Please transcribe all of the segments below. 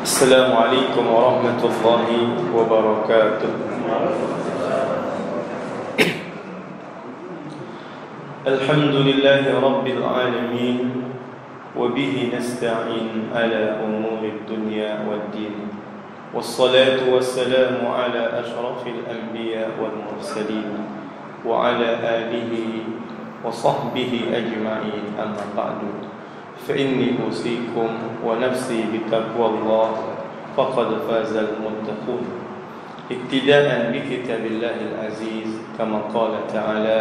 Assalamualaikum warahmatullahi wabarakatuh. Alhamdulillahi rabbil alamin, wa bihi nasta'in ala umuri dunya waddin. Wassalatu wassalamu ala ashrafil anbiya wal mursalin wa ala alihi wa sahbihi ajma'in, amma ba'du. فإني أوصيكم ونفسي بتقوى الله فقد فاز المتقون ابتداء بكتاب الله العزيز كما قال تعالى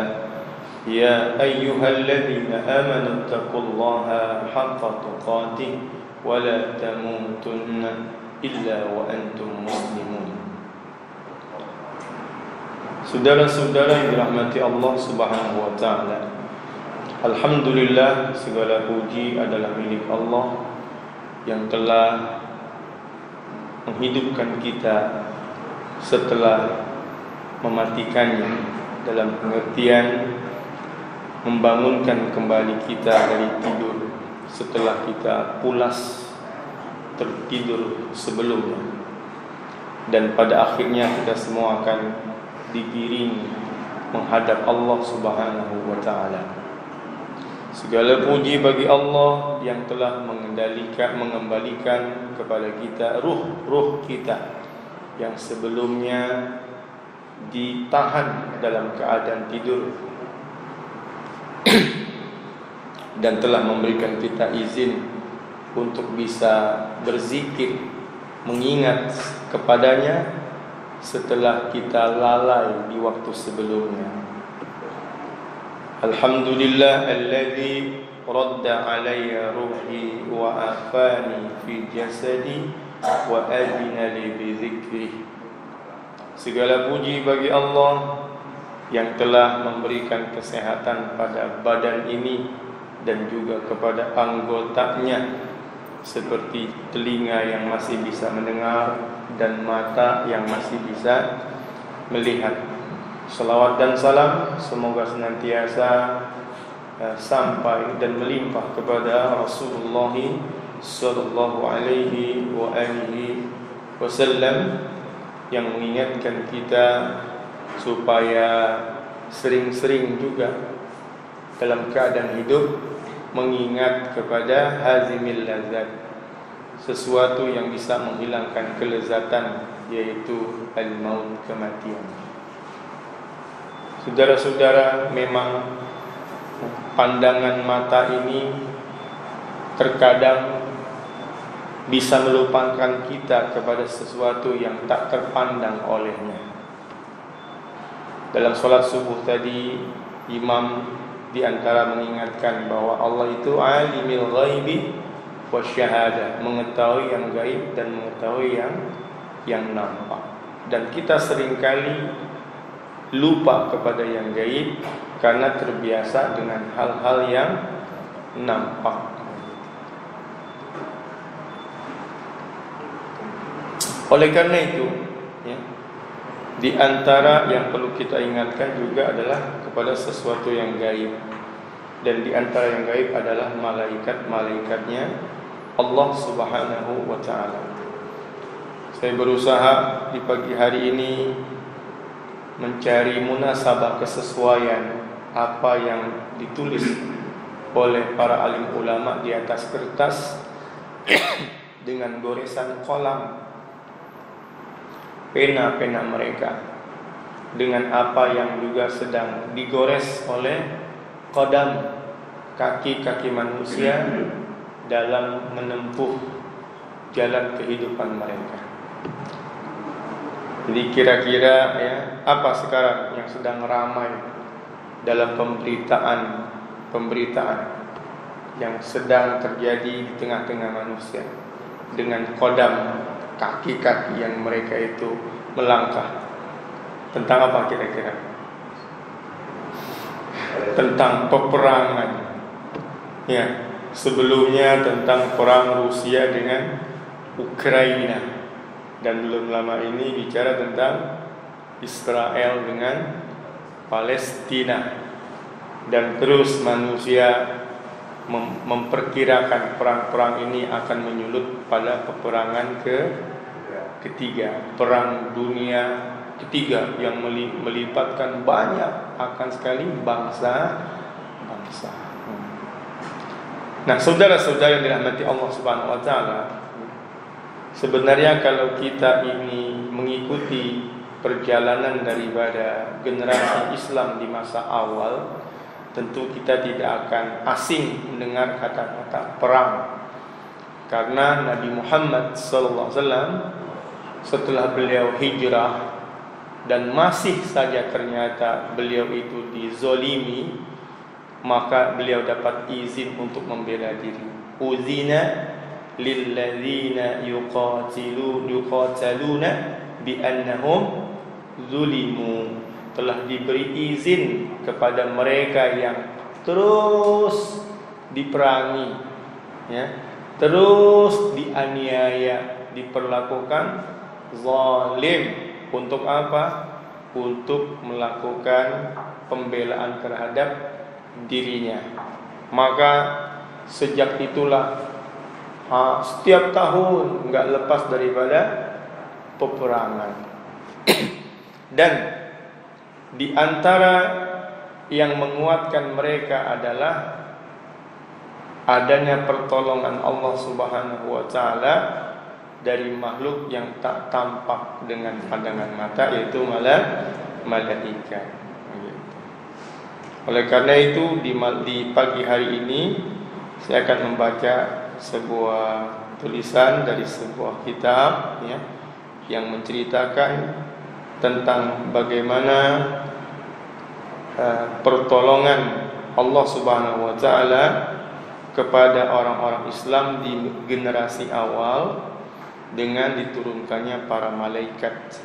يا أيها الذين آمنوا اتقوا الله حق تقاته ولا تموتن إلا وأنتم مسلمون. Saudara-saudara yang dirahmati Allah Subhanahu wa taala, alhamdulillah, segala puji adalah milik Allah yang telah menghidupkan kita setelah mematikannya, dalam pengertian membangunkan kembali kita dari tidur setelah kita pulas tertidur sebelumnya, dan pada akhirnya kita semua akan digiring menghadap Allah Subhanahu wa taala. Segala puji bagi Allah yang telah mengembalikan kepada kita ruh kita yang sebelumnya ditahan dalam keadaan tidur dan telah memberikan kita izin untuk bisa berzikir, mengingat kepadanya setelah kita lalai di waktu sebelumnya. Alhamdulillah alladzi radda alayya ruhi wa afani fi jasadi wa adina li bi dzikri. Segala puji bagi Allah yang telah memberikan kesehatan pada badan ini dan juga kepada anggotanya, seperti telinga yang masih bisa mendengar dan mata yang masih bisa melihat. Salawat dan salam semoga senantiasa sampai dan melimpah kepada Rasulullah sallallahu alaihi wa alihi wasallam, yang mengingatkan kita supaya sering-sering juga dalam keadaan hidup mengingat kepada hazimil lazat, sesuatu yang bisa menghilangkan kelezatan, yaitu al-maut, kematian. Saudara-saudara, memang pandangan mata ini terkadang bisa melupakan kita kepada sesuatu yang tak terpandang olehnya. Dalam solat subuh tadi, imam di antara mengingatkan bahwa Allah itu alimul ghaibi wasyahadah, mengetahui yang gaib dan mengetahui yang nampak. Dan kita seringkali lupa kepada yang gaib karena terbiasa dengan hal-hal yang nampak. Oleh karena itu, di antara yang perlu kita ingatkan juga adalah kepada sesuatu yang gaib. Dan di antara yang gaib adalah malaikat-malaikatnya Allah Subhanahu wa ta'ala. Saya berusaha di pagi hari ini mencari munasabah, kesesuaian apa yang ditulis oleh para alim ulama di atas kertas dengan goresan kolam pena-pena mereka, dengan apa yang juga sedang digores oleh qadam, kaki-kaki manusia dalam menempuh jalan kehidupan mereka. Jadi kira-kira apa sekarang yang sedang ramai dalam pemberitaan yang sedang terjadi di tengah-tengah manusia, dengan qadam, kaki-kaki yang mereka itu melangkah. Tentang apa kira-kira? Tentang peperangan. Sebelumnya tentang perang Rusia dengan Ukraina, dan belum lama ini bicara tentang Israel dengan Palestina. Dan terus manusia memperkirakan perang-perang ini akan menyulut pada peperangan ketiga, perang dunia ketiga yang melibatkan banyak akan sekali bangsa-bangsa. Nah, saudara-saudara yang dirahmati Allah Subhanahu wa taala, sebenarnya kalau kita ini mengikuti perjalanan daripada generasi Islam di masa awal, tentu kita tidak akan asing mendengar kata-kata perang. Karena Nabi Muhammad sallallahu alaihi wasallam setelah beliau hijrah dan masih saja ternyata beliau itu dizolimi, maka beliau dapat izin untuk membela diri. Uzina lilladzina yuqataluna bi annahum zulimu. Telah diberi izin kepada mereka yang terus diperangi, ya, terus dianiaya, diperlakukan zalim. Untuk apa? Untuk melakukan pembelaan terhadap dirinya. Maka sejak itulah setiap tahun enggak lepas daripada peperangan. Dan di antara yang menguatkan mereka adalah adanya pertolongan Allah Subhanahu wa taala dari makhluk yang tak tampak dengan pandangan mata, yaitu malaikat. Oleh karena itu di pagi hari ini saya akan membaca sebuah tulisan dari sebuah kitab, ya, yang menceritakan tentang bagaimana pertolongan Allah Subhanahu wa taala kepada orang-orang Islam di generasi awal dengan diturunkannya para malaikat.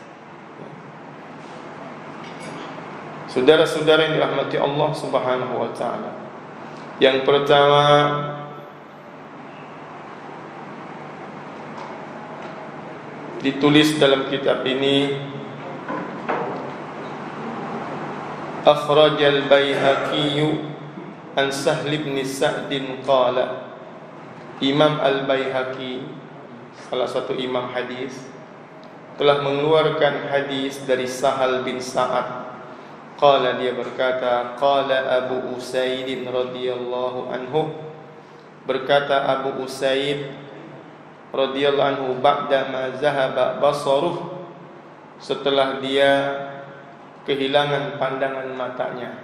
Saudara-saudara yang dirahmati Allah Subhanahu wa taala, yang pertama ditulis dalam kitab ini, akhrajal Baihaqi an Sahl bin Sa'd qala. Imam Al-Baihaqi, salah satu imam hadis, telah mengeluarkan hadis dari Sahal bin Sa'ad. Qala, dia berkata, qala Abu Usaid radhiyallahu anhu, berkata Abu Usaid radhiyallahu anhu, ba'da ma zahaba basaruh, setelah dia kehilangan pandangan matanya,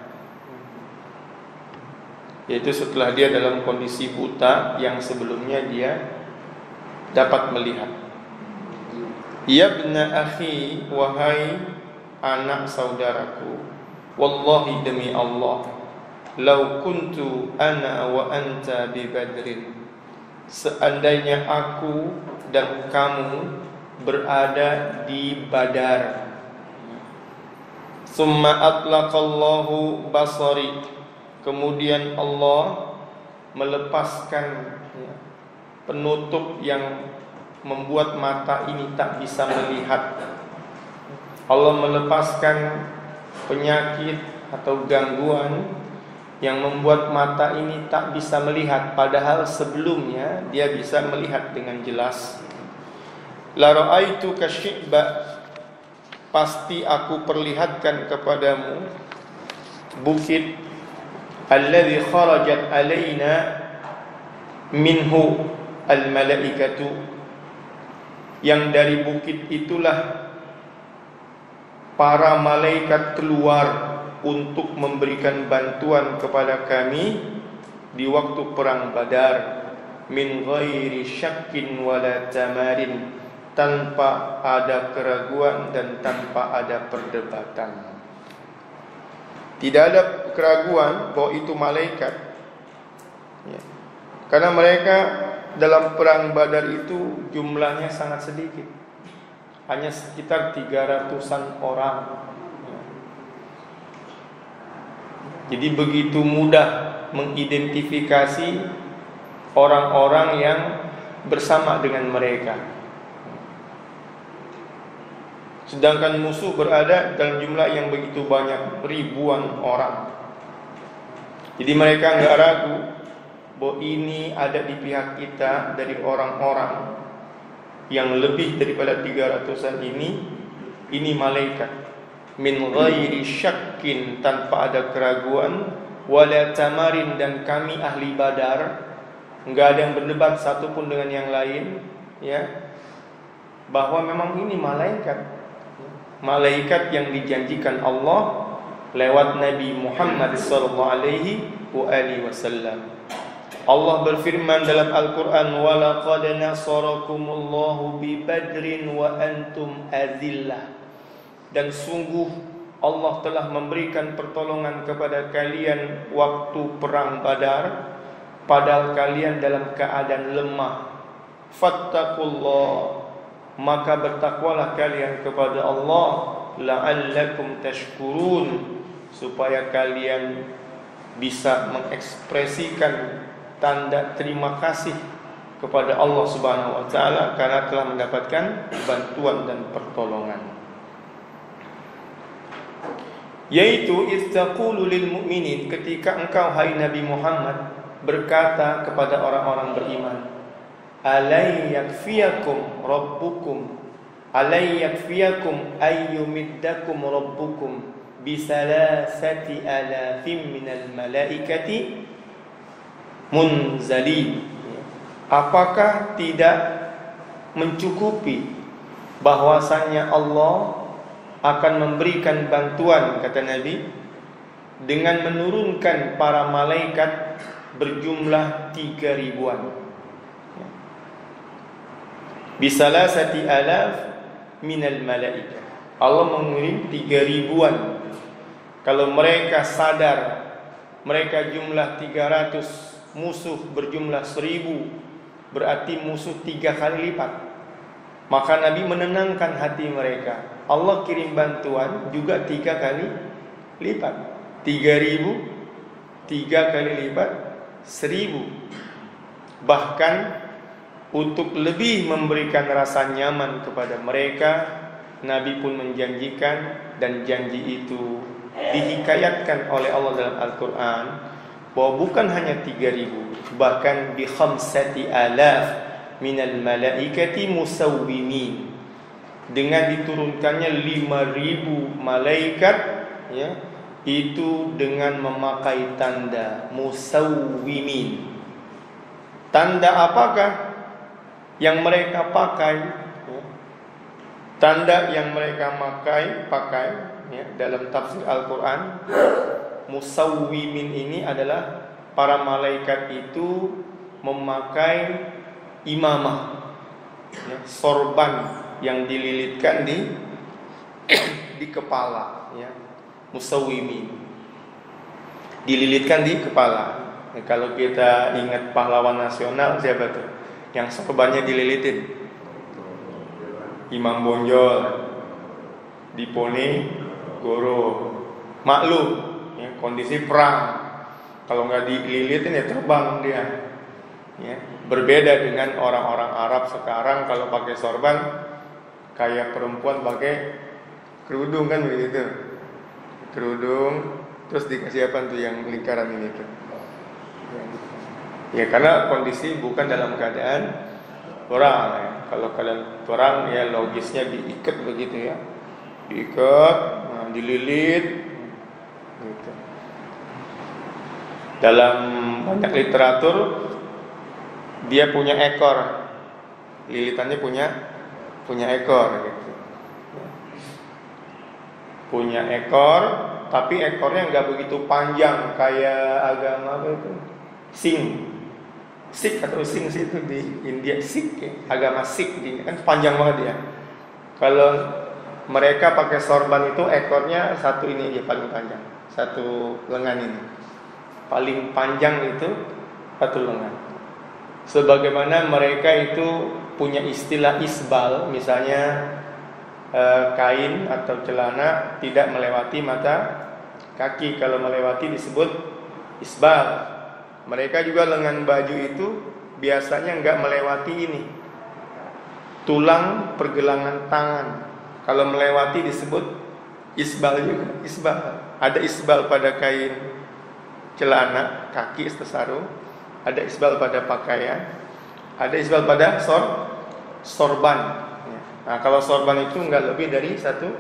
yaitu setelah dia dalam kondisi buta yang sebelumnya dia dapat melihat. Ya ibna akhi, wahai anak saudaraku, wallahi demi Allah, lau kuntu ana wa anta bi Badrin, seandainya aku dan kamu berada di Badar. Summa atlaqallahu basari, kemudian Allah melepaskan penutup yang membuat mata ini tak bisa melihat. Allah melepaskan penyakit atau gangguan yang membuat mata ini tak bisa melihat, padahal sebelumnya dia bisa melihat dengan jelas. La ra'aitu kasyi'ba, pasti aku perlihatkan kepadamu bukit alladzi kharajat alaina minhu al-malaikatu, yang dari bukit itulah para malaikat keluar untuk memberikan bantuan kepada kami di waktu perang Badar, min ghairi syakkin wala tamarin, tanpa ada keraguan dan tanpa ada perdebatan. Tidak ada keraguan bahwa itu malaikat, ya. Karena mereka dalam perang Badar itu jumlahnya sangat sedikit, hanya sekitar 300-an orang. Jadi begitu mudah mengidentifikasi orang-orang yang bersama dengan mereka. Sedangkan musuh berada dalam jumlah yang begitu banyak, ribuan orang. Jadi mereka enggak ragu bahwa ini ada di pihak kita dari orang-orang yang lebih daripada 300-an ini malaikat min ghairi syakkin, tanpa ada keraguan, wala tamarin, dan kami ahli Badar enggak ada yang berdebat satupun dengan yang lain, ya, bahwa memang ini malaikat yang dijanjikan Allah lewat Nabi Muhammad sallallahu alaihi wasallam. Allah berfirman dalam Al-Quran, وَلَقَدْ نَصَرَكُمُ اللَّهُ بِبَدْرٍ وَأَنْتُمْ أَذِلَّةٌ, dan sungguh Allah telah memberikan pertolongan kepada kalian waktu perang Badar, padahal kalian dalam keadaan lemah. Fattaqullah, maka bertakwalah kalian kepada Allah, la'allakum tashkurun, supaya kalian bisa mengekspresikan tanda terima kasih kepada Allah Subhanahu wa taala karena telah mendapatkan bantuan dan pertolongan. Yaitu istaqulu lil mu'minin, ketika engkau hai Nabi Muhammad berkata kepada orang-orang beriman, alay yakfiyakum rabbukum, alay yakfiyakum ayyumiddakum rabbukum bisalasati alafim minal malaikati munzali, apakah tidak mencukupi bahwasanya Allah akan memberikan bantuan, kata Nabi, dengan menurunkan para malaikat berjumlah 3.000-an. Bisalasati alaf minal malaikah, Allah mengirim 3.000-an. Kalau mereka sadar mereka jumlah 300, musuh berjumlah 1.000, berarti musuh 3 kali lipat. Maka Nabi menenangkan hati mereka, Allah kirim bantuan juga 3 kali lipat. 3.000 3 kali lipat 1.000. Bahkan untuk lebih memberikan rasa nyaman kepada mereka, Nabi pun menjanjikan, dan janji itu dihikayatkan oleh Allah dalam Al-Quran, bahwa bukan hanya 3.000, bahkan bi 5,000 minal malaikati musawwimin, dengan diturunkannya 5.000 malaikat, ya, itu dengan memakai tanda musawwimin. Tanda apakah yang mereka pakai? Ya. Tanda yang mereka pakai, ya, dalam tafsir Al-Quran, musawwimin ini adalah para malaikat itu memakai imamah, ya, sorban yang dililitkan di kepala, ya, musawwimin, dililitkan di kepala. Ya, kalau kita ingat pahlawan nasional siapa tuh yang sorbannya dililitin? Imam Bonjol, Diponegoro. Maklum, ya, kondisi perang, kalau nggak dililitin ya terbang dia. Ya, berbeda dengan orang-orang Arab sekarang, kalau pakai sorban kayak perempuan pakai kerudung, kan begitu. Kerudung terus dikasih apa tuh yang lingkaran ini tuh. Ya, karena kondisi bukan dalam keadaan perang, ya. Kalau kalian perang, ya logisnya diikat begitu, ya. Diikat, nah, dililit gitu. Dalam banyak literatur dia punya ekor, lilitannya punya ekor gitu. Punya ekor, tapi ekornya nggak begitu panjang kayak agama apa itu, Sikh atau Sing sih itu di India, Sikh, ya. Agama Sikh di kan panjang banget ya. Kalau mereka pakai sorban itu ekornya satu ini aja paling panjang, satu lengan ini paling panjang itu satu lengan. Sebagaimana mereka itu punya istilah isbal, misalnya kain atau celana tidak melewati mata kaki, kalau melewati disebut isbal. Mereka juga lengan baju itu biasanya enggak melewati ini, tulang pergelangan tangan. Kalau melewati disebut isbal juga, isbal. Ada isbal pada kain celana kaki sarung, Ada isbal pada pakaian, ada isbal pada sorban. Nah, kalau sorban itu enggak lebih dari satu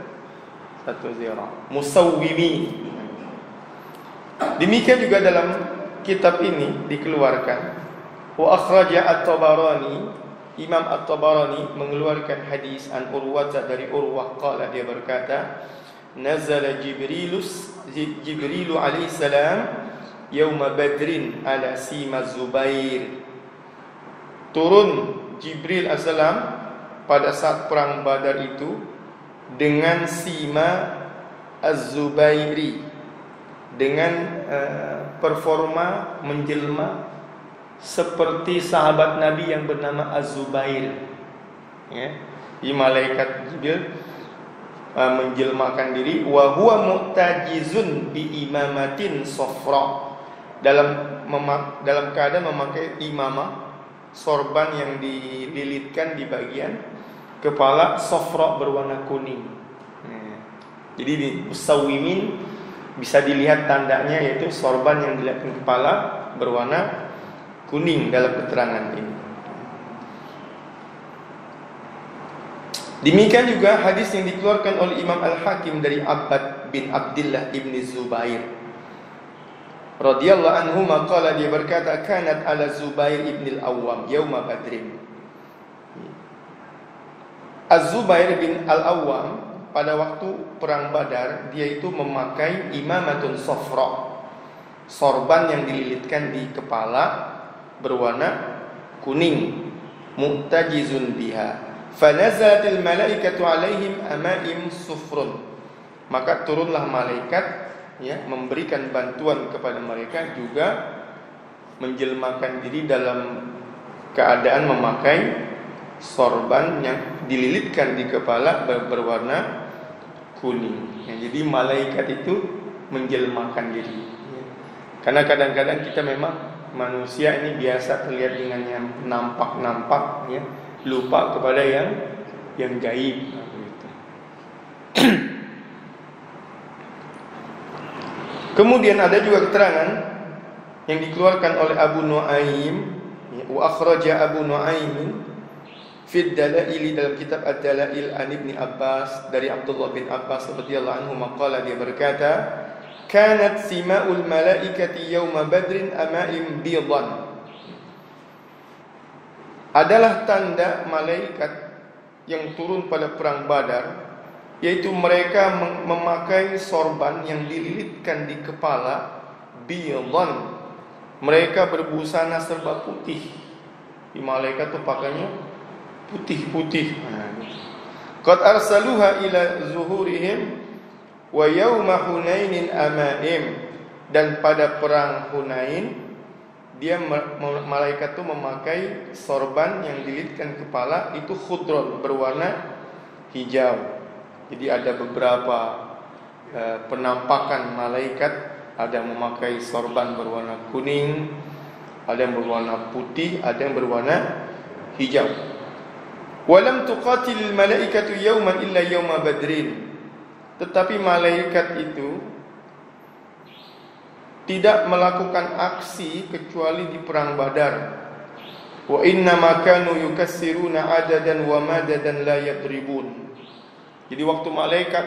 zira. Musawwimi. Demikian juga dalam kitab ini dikeluarkan wa akhraja at-Tabarani, Imam at-Tabarani mengeluarkan hadis an Urwah dari Urwah qala, dia berkata nazala Jibrilu alaihi salam yauma Badrin ala sima Zubair. Turun Jibril alaihissalam pada saat perang Badar itu dengan sima Az-Zubairi, dengan performa menjelma seperti sahabat Nabi yang bernama Az-Zubair. Ya, di malaikat Jibril menjelmakan diri wa huwa mu'tajizun bi imamatin safra, dalam keadaan memakai imamah sorban yang dililitkan di bagian kepala safra berwarna kuning. Jadi di musawwimin bisa dilihat tandanya, yaitu sorban yang dililitkan kepala berwarna kuning dalam keterangan ini. Demikian juga hadis yang dikeluarkan oleh Imam Al-Hakim dari Abbad bin Abdullah ibn Zubair radhiyallahu anhu maqala, dia berkata kanat ala Zubair ibn al-Awwam yauma Badrin. Az-Zubair bin al-Awwam pada waktu perang Badar, dia itu memakai imamatun safra, sorban yang dililitkan di kepala berwarna kuning, mu'tajizun biha. Fanazalatil malaikatu alaihim amaim sufrun, maka turunlah malaikat, ya, memberikan bantuan kepada mereka, juga menjelmakan diri dalam keadaan memakai sorban yang dililitkan di kepala berwarna kuning. Ya, jadi malaikat itu menjelmakan diri. Karena kadang-kadang kita memang manusia ini biasa terlihat dengan yang nampak-nampak, ya, lupa kepada yang gaib. Kemudian ada juga keterangan yang dikeluarkan oleh Abu Nuaim, wa akhraja Abu Nuaim fi Dalail, dalam kitab Ad-Dalail an Ibni Abbas, dari Abdullah bin Abbas radhiyallahu anhu maqala, dia berkata kanat sima'ul malaikati yauma badrin amaim bidan, adalah tanda malaikat yang turun pada perang Badar, yaitu mereka memakai sorban yang dililitkan di kepala, bidan, mereka berbusana serba putih. Di malaikat itu pakainya putih-putih. Qad arsaluha ila zuhurihim wa yauma Hunainin amaim, dan pada perang Hunain dia malaikat itu memakai sorban yang dililitkan kepala itu khudron, berwarna hijau. Jadi ada beberapa penampakan malaikat, ada yang memakai sorban berwarna kuning, ada yang berwarna putih, ada yang berwarna hijau. Walam tuqatilil malaikatu yawman illa yawma badrin, tetapi malaikat itu tidak melakukan aksi kecuali di perang Badar. Wa inna ma kanu yukassiruna adadan wa madadan la yadribun. Jadi waktu malaikat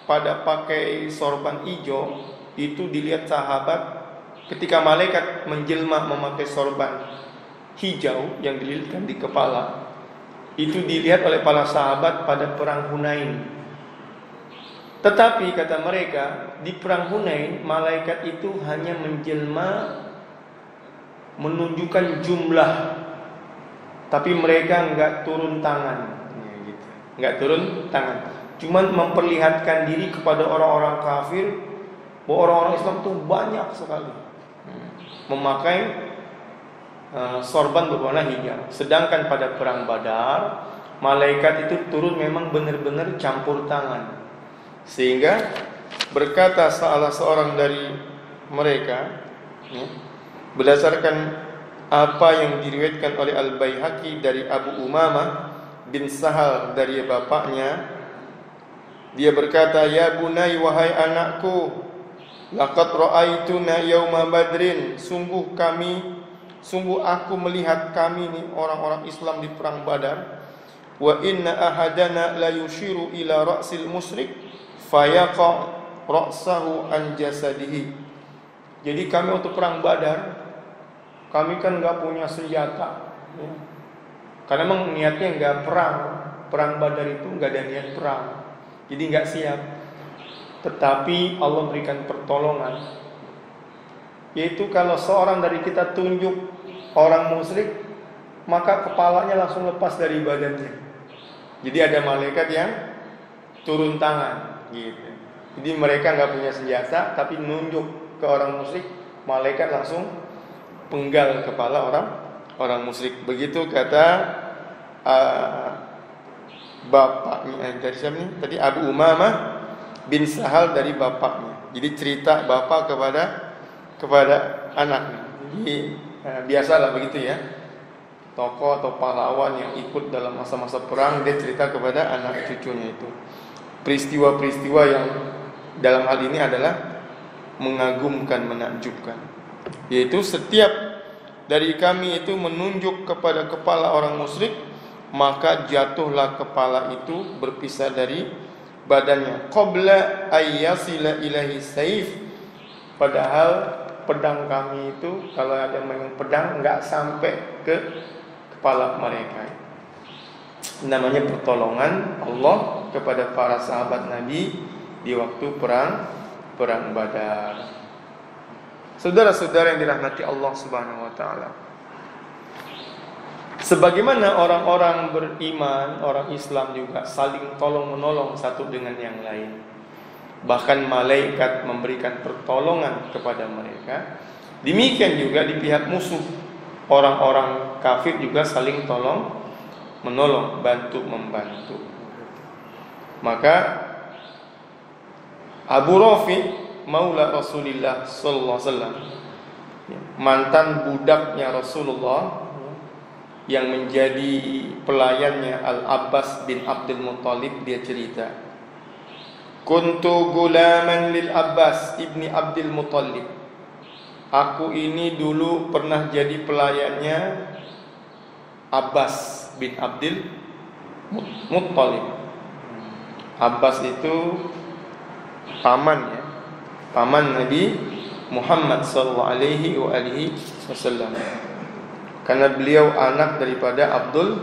pada pakai sorban hijau itu dilihat sahabat, ketika malaikat menjelma memakai sorban hijau yang dililitkan di kepala, itu dilihat oleh para sahabat pada perang Hunain. Tetapi kata mereka, di perang Hunain malaikat itu hanya menjelma menunjukkan jumlah, tapi mereka enggak turun tangan, ya, gitu. Enggak turun tangan, cuman memperlihatkan diri kepada orang-orang kafir bahwa orang-orang Islam itu banyak sekali memakai sorban berwarna hijau. Sedangkan pada perang Badar malaikat itu turun memang benar-benar campur tangan. Sehingga berkata salah seorang dari mereka, ya, berdasarkan apa yang diriwayatkan oleh Al-Baihaqi dari Abu Umamah bin Sahal dari bapaknya, dia berkata, ya bunai, wahai anakku, laqad ra'aituna yauma badrin, sungguh kami sungguh aku melihat kami nih orang-orang Islam di perang Badar, wa inna ahadana la yushiru ila ra'sil musyrik fayaqa ra'sahu an jasadihi. Jadi kami waktu perang Badar, kami kan nggak punya senjata, ya. Karena memang niatnya nggak perang. Perang Badar itu nggak ada niat perang, jadi nggak siap. Tetapi Allah berikan pertolongan, yaitu kalau seorang dari kita tunjuk orang musyrik, maka kepalanya langsung lepas dari badannya. Jadi ada malaikat yang turun tangan, gitu. Jadi mereka nggak punya senjata, tapi nunjuk ke orang musyrik, malaikat langsung penggal kepala orang musyrik. Begitu kata bapaknya dari siapa nih? Tadi Abu Umamah bin Sahal dari bapaknya. Jadi cerita bapak kepada anaknya. Jadi biasalah begitu ya. Tokoh atau pahlawan yang ikut dalam masa-masa perang, dia cerita kepada anak cucunya itu peristiwa-peristiwa yang dalam hal ini adalah mengagumkan, menakjubkan. Yaitu setiap dari kami itu menunjuk kepada kepala orang musyrik, maka jatuhlah kepala itu berpisah dari badannya. Qabla ayyasila ilahi saif. Padahal pedang kami itu, kalau ada yang pedang, enggak sampai ke kepala mereka. Namanya pertolongan Allah kepada para sahabat Nabi di waktu perang Badar. Saudara-saudara yang dirahmati Allah Subhanahu wa taala. Sebagaimana orang-orang beriman, orang Islam juga saling tolong-menolong satu dengan yang lain. Bahkan malaikat memberikan pertolongan kepada mereka. Demikian juga di pihak musuh, orang-orang kafir juga saling tolong-menolong, bantu-membantu. Maka Abu Rafi Maula Rasulullah sallallahu alaihi wasallam, mantan budaknya Rasulullah yang menjadi pelayannya Al-Abbas bin Abdul Muttalib, dia cerita, kuntu gulaman lil Abbas ibni Abdul Muttalib. Aku ini dulu pernah jadi pelayannya Abbas bin Abdul Muttalib. Abbas itu paman ya, paman Nabi Muhammad sallallahu alaihi wasallam. Karena beliau anak daripada Abdul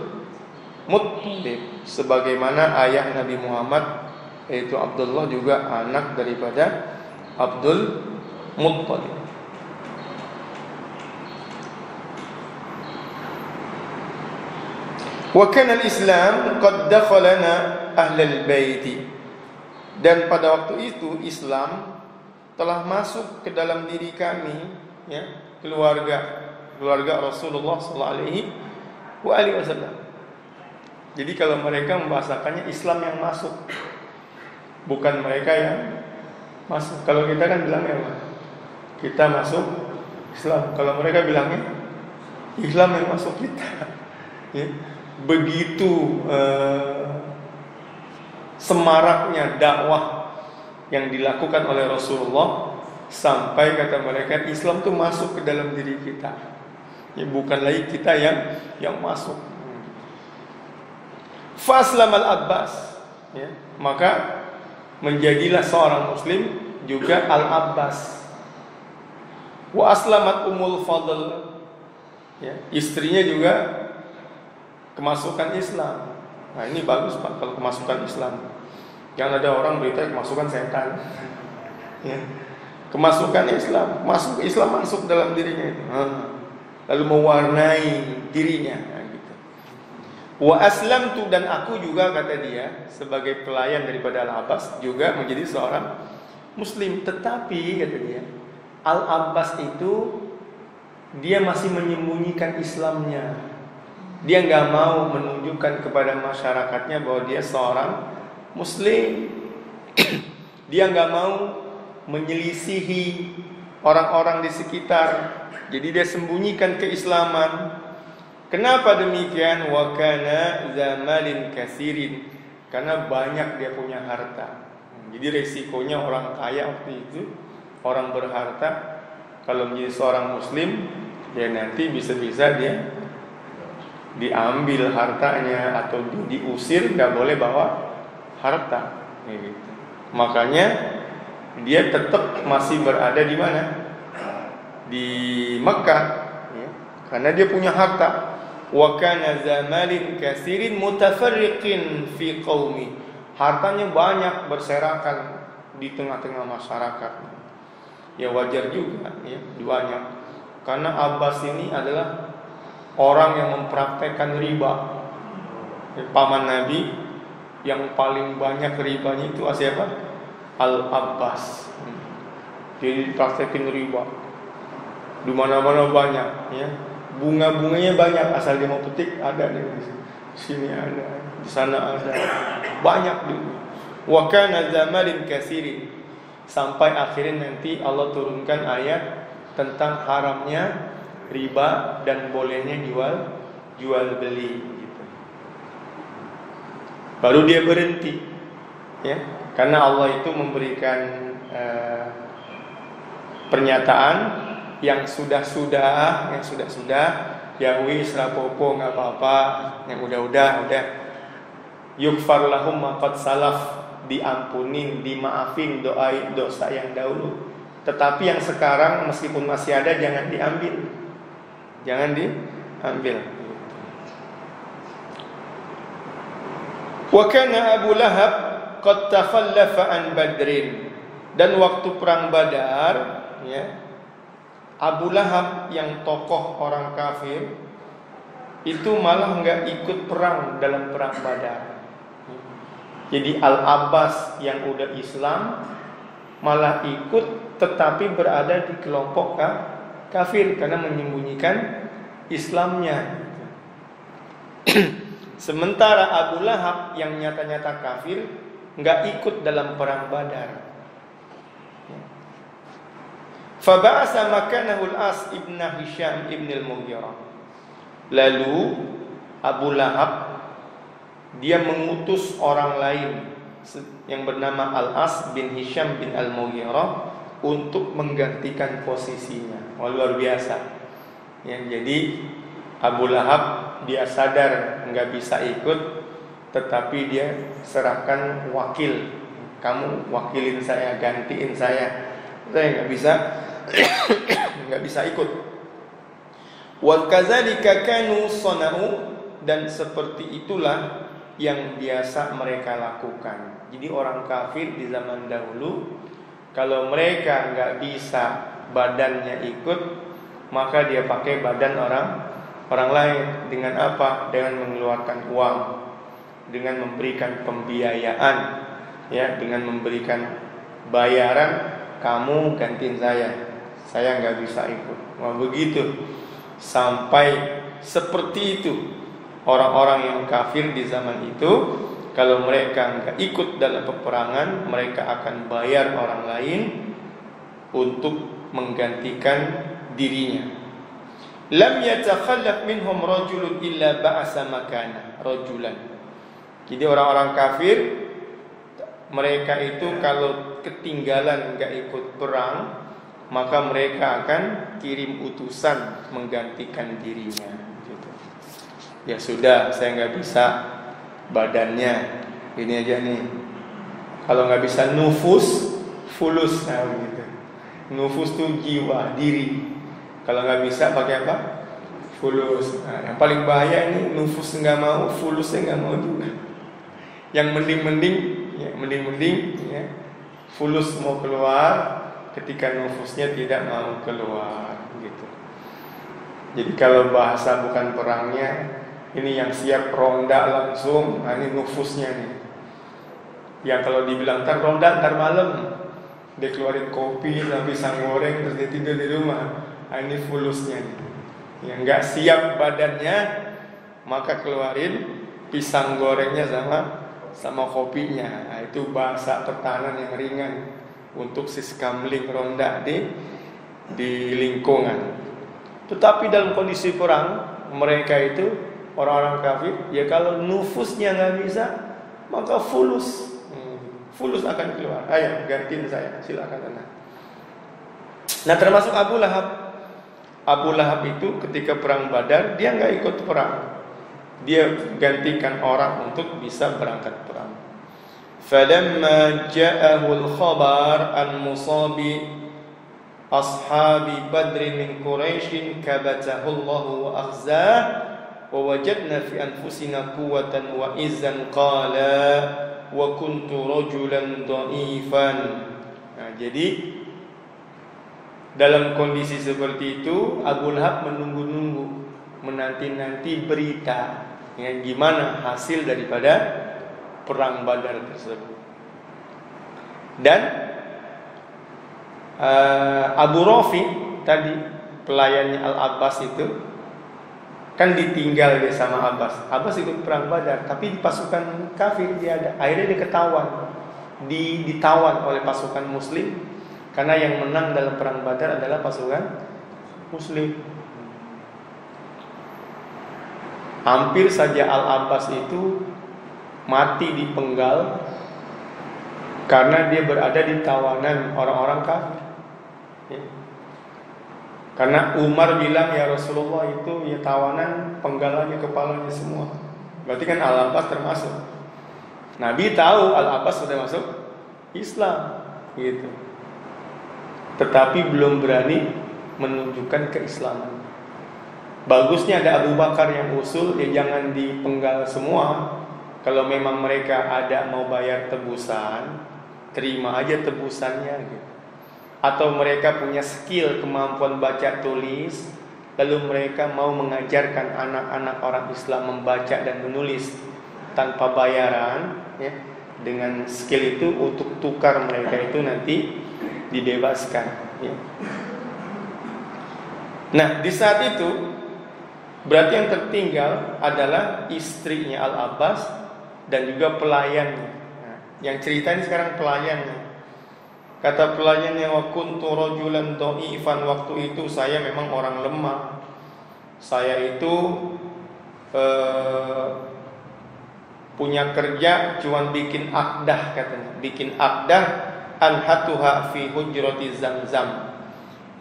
Muttalib, sebagaimana ayah Nabi Muhammad yaitu Abdullah juga anak daripada Abdul Muttalib. Wa kana al-Islam qad dakhalana ahlal bait. Dan pada waktu itu Islam telah masuk ke dalam diri kami, ya, keluarga Rasulullah sallallahu alaihi wasallam. Jadi kalau mereka membahasakannya Islam yang masuk, bukan mereka yang masuk. Kalau kita kan bilangnya apa? Kita masuk Islam. Kalau mereka bilangnya Islam yang masuk kita. Ya. Begitu semaraknya dakwah yang dilakukan oleh Rasulullah, sampai kata mereka Islam itu masuk ke dalam diri kita. Ya, bukan lagi kita yang masuk. Faslam al-Abbas, ya, maka menjadilah seorang muslim juga Al-Abbas. Wa aslamat Ummul Fadl, ya, istrinya juga kemasukan Islam. Nah ini bagus Pak kalau kemasukan Islam. Jangan ada orang berita kemasukan setan. Ya. Kemasukan Islam, masuk Islam masuk dalam dirinya itu. Lalu mewarnai dirinya. Nah, gitu. Wa aslamtu, dan aku juga kata dia sebagai pelayan daripada Al-Abbas juga menjadi seorang Muslim. Tetapi kata dia, Al-Abbas itu dia masih menyembunyikan Islamnya. Dia nggak mau menunjukkan kepada masyarakatnya bahwa dia seorang Muslim. Dia nggak mau menyelisihi orang-orang di sekitar. Jadi dia sembunyikan keislaman. Kenapa demikian? Wa kana zamalin kasirin, karena banyak dia punya harta. Jadi resikonya orang kaya waktu itu, orang berharta, kalau menjadi seorang Muslim ya nanti bisa-bisa dia diambil hartanya atau diusir, nggak boleh bawa harta. Gitu. Makanya dia tetap masih berada di mana? Di Mekah, ya. Karena dia punya harta. Wa kana zamalin katsirin mutafarriqin fi qaumi. Hartanya banyak berserakan di tengah-tengah masyarakat. Ya wajar juga, ya, banyak. Karena Abbas ini adalah orang yang mempraktekkan riba. Paman Nabi yang paling banyak ribanya itu siapa? Al-Abbas. Jadi praktekin riba. Di mana-mana banyak, ya. Bunga-bunganya banyak, asal dia mau petik ada di sini ada, di sana ada. Banyak juga. Wa kana zamalin katsirin. Sampai akhirnya nanti Allah turunkan ayat tentang haramnya riba dan bolehnya jual beli gitu. Baru dia berhenti, ya, karena Allah itu memberikan pernyataan yang sudah-sudah, yang wis rapopo nggak apa-apa, yang udah. Yukfar lahum ma qad salaf, diampunin, dimaafin dosa yang dahulu. Tetapi yang sekarang meskipun masih ada jangan diambil. Wa kana Abu Lahab qad takhallafa an Badrin. Dan waktu perang Badar, ya, Abu Lahab yang tokoh orang kafir itu malah enggak ikut perang dalam perang Badar. Jadi Al-Abbas yang udah Islam malah ikut, tetapi berada di kelompok kafir karena menyembunyikan Islamnya. Sementara Abu Lahab yang nyata-nyata kafir enggak ikut dalam perang Badar. Faba'asa makanahu al-As ibn Hisham ibn al-Mughirah. Lalu Abu Lahab dia mengutus orang lain yang bernama Al-As bin Hisham bin Al-Mughirah untuk menggantikan posisinya. Luar biasa. Ya, jadi Abu Lahab dia sadar nggak bisa ikut, tetapi dia serahkan wakil. Kamu wakilin saya, gantiin saya nggak bisa ikut. Wa kadzalika kanu sana'u, dan seperti itulah yang biasa mereka lakukan. Jadi orang kafir di zaman dahulu, kalau mereka nggak bisa badannya ikut, maka dia pakai badan orang lain. Dengan apa? Dengan mengeluarkan uang, dengan memberikan pembiayaan, ya, dengan memberikan bayaran. Kamu gantiin saya nggak bisa ikut. Wah, begitu. Sampai seperti itu orang-orang yang kafir di zaman itu, kalau mereka nggak ikut dalam peperangan, mereka akan bayar orang lain untuk menggantikan dirinya. Lam yatakhallaf minhum rajulun illa ba'asa makana rajulan. Jadi orang-orang kafir, mereka itu kalau ketinggalan nggak ikut perang, maka mereka akan kirim utusan menggantikan dirinya. Gitu. Ya sudah, saya nggak bisa badannya, ini aja nih. Kalau nggak bisa nufus, fulus, nah gitu. Nufus tuh jiwa, diri. Kalau nggak bisa pakai apa? Fulus. Nah, yang paling bahaya ini nufus nggak mau, fulusnya nggak mau juga. Yang mending, ya, fulus mau keluar ketika nufusnya tidak mau keluar, gitu. Jadi kalau bahasa bukan perangnya, ini yang siap ronda langsung, nah ini nufusnya nih. Yang kalau dibilang ntar ronda ntar malam, dia keluarin kopi, pisang goreng, terus dia tidur di rumah. Nah ini fulusnya nih. Yang nggak siap badannya, maka keluarin pisang gorengnya sama kopinya. Nah, itu bahasa pertahanan yang ringan untuk siskamling ronda di lingkungan. Tetapi dalam kondisi perang, mereka itu orang-orang kafir, ya kalau nufusnya nggak bisa, maka fulus akan keluar. Ayo gantiin saya, silakan. Nah termasuk Abu Lahab. Abu Lahab itu ketika perang Badar dia nggak ikut perang, dia gantikan orang untuk bisa berangkat perang. Falamma ja'ahul khabar an musabi ashabi badrin min Quraisy kabatahu Allah wa akhzah wa wajadna fi anfusina quwwatan wa izzan qala wa kuntu rajulan dhaifan. Nah, jadi dalam kondisi seperti itu Abu Lahab menunggu-nunggu, menanti-nanti berita ya, gimana hasil daripada perang Badar tersebut. Dan Abu Rafi tadi pelayannya Al-Abbas itu kan ditinggal dia sama Abbas. Abbas ikut perang Badar, tapi di pasukan kafir dia ada. Akhirnya dia ketahuan, ditawan oleh pasukan Muslim. Karena yang menang dalam perang Badar adalah pasukan Muslim. Hampir saja Al-Abbas itu mati dipenggal karena dia berada di tawanan orang-orang kafir. Ya. Karena Umar bilang, ya Rasulullah itu ya tawanan, penggalannya kepalanya semua. Berarti kan Al-Abbas termasuk. Nabi tahu Al-Abbas sudah masuk Islam, gitu. Tetapi belum berani menunjukkan keislaman. Bagusnya ada Abu Bakar yang usul, ya jangan dipenggal semua. Kalau memang mereka ada mau bayar tebusan, terima aja tebusannya gitu. Atau mereka punya skill, kemampuan baca tulis, lalu mereka mau mengajarkan anak-anak orang Islam membaca dan menulis tanpa bayaran ya. Dengan skill itu untuk tukar mereka itu nanti dibebaskan ya. Nah di saat itu berarti yang tertinggal adalah istrinya Al-Abbas dan juga pelayannya. Nah, yang cerita ini sekarang pelayannya. Kata pelayannya, wa kuntu rajulan dhaifan, waktu itu saya memang orang lemah. Saya itu punya kerja cuma bikin akdah katanya, bikin akdah anhatuha fi hujrati Zamzam,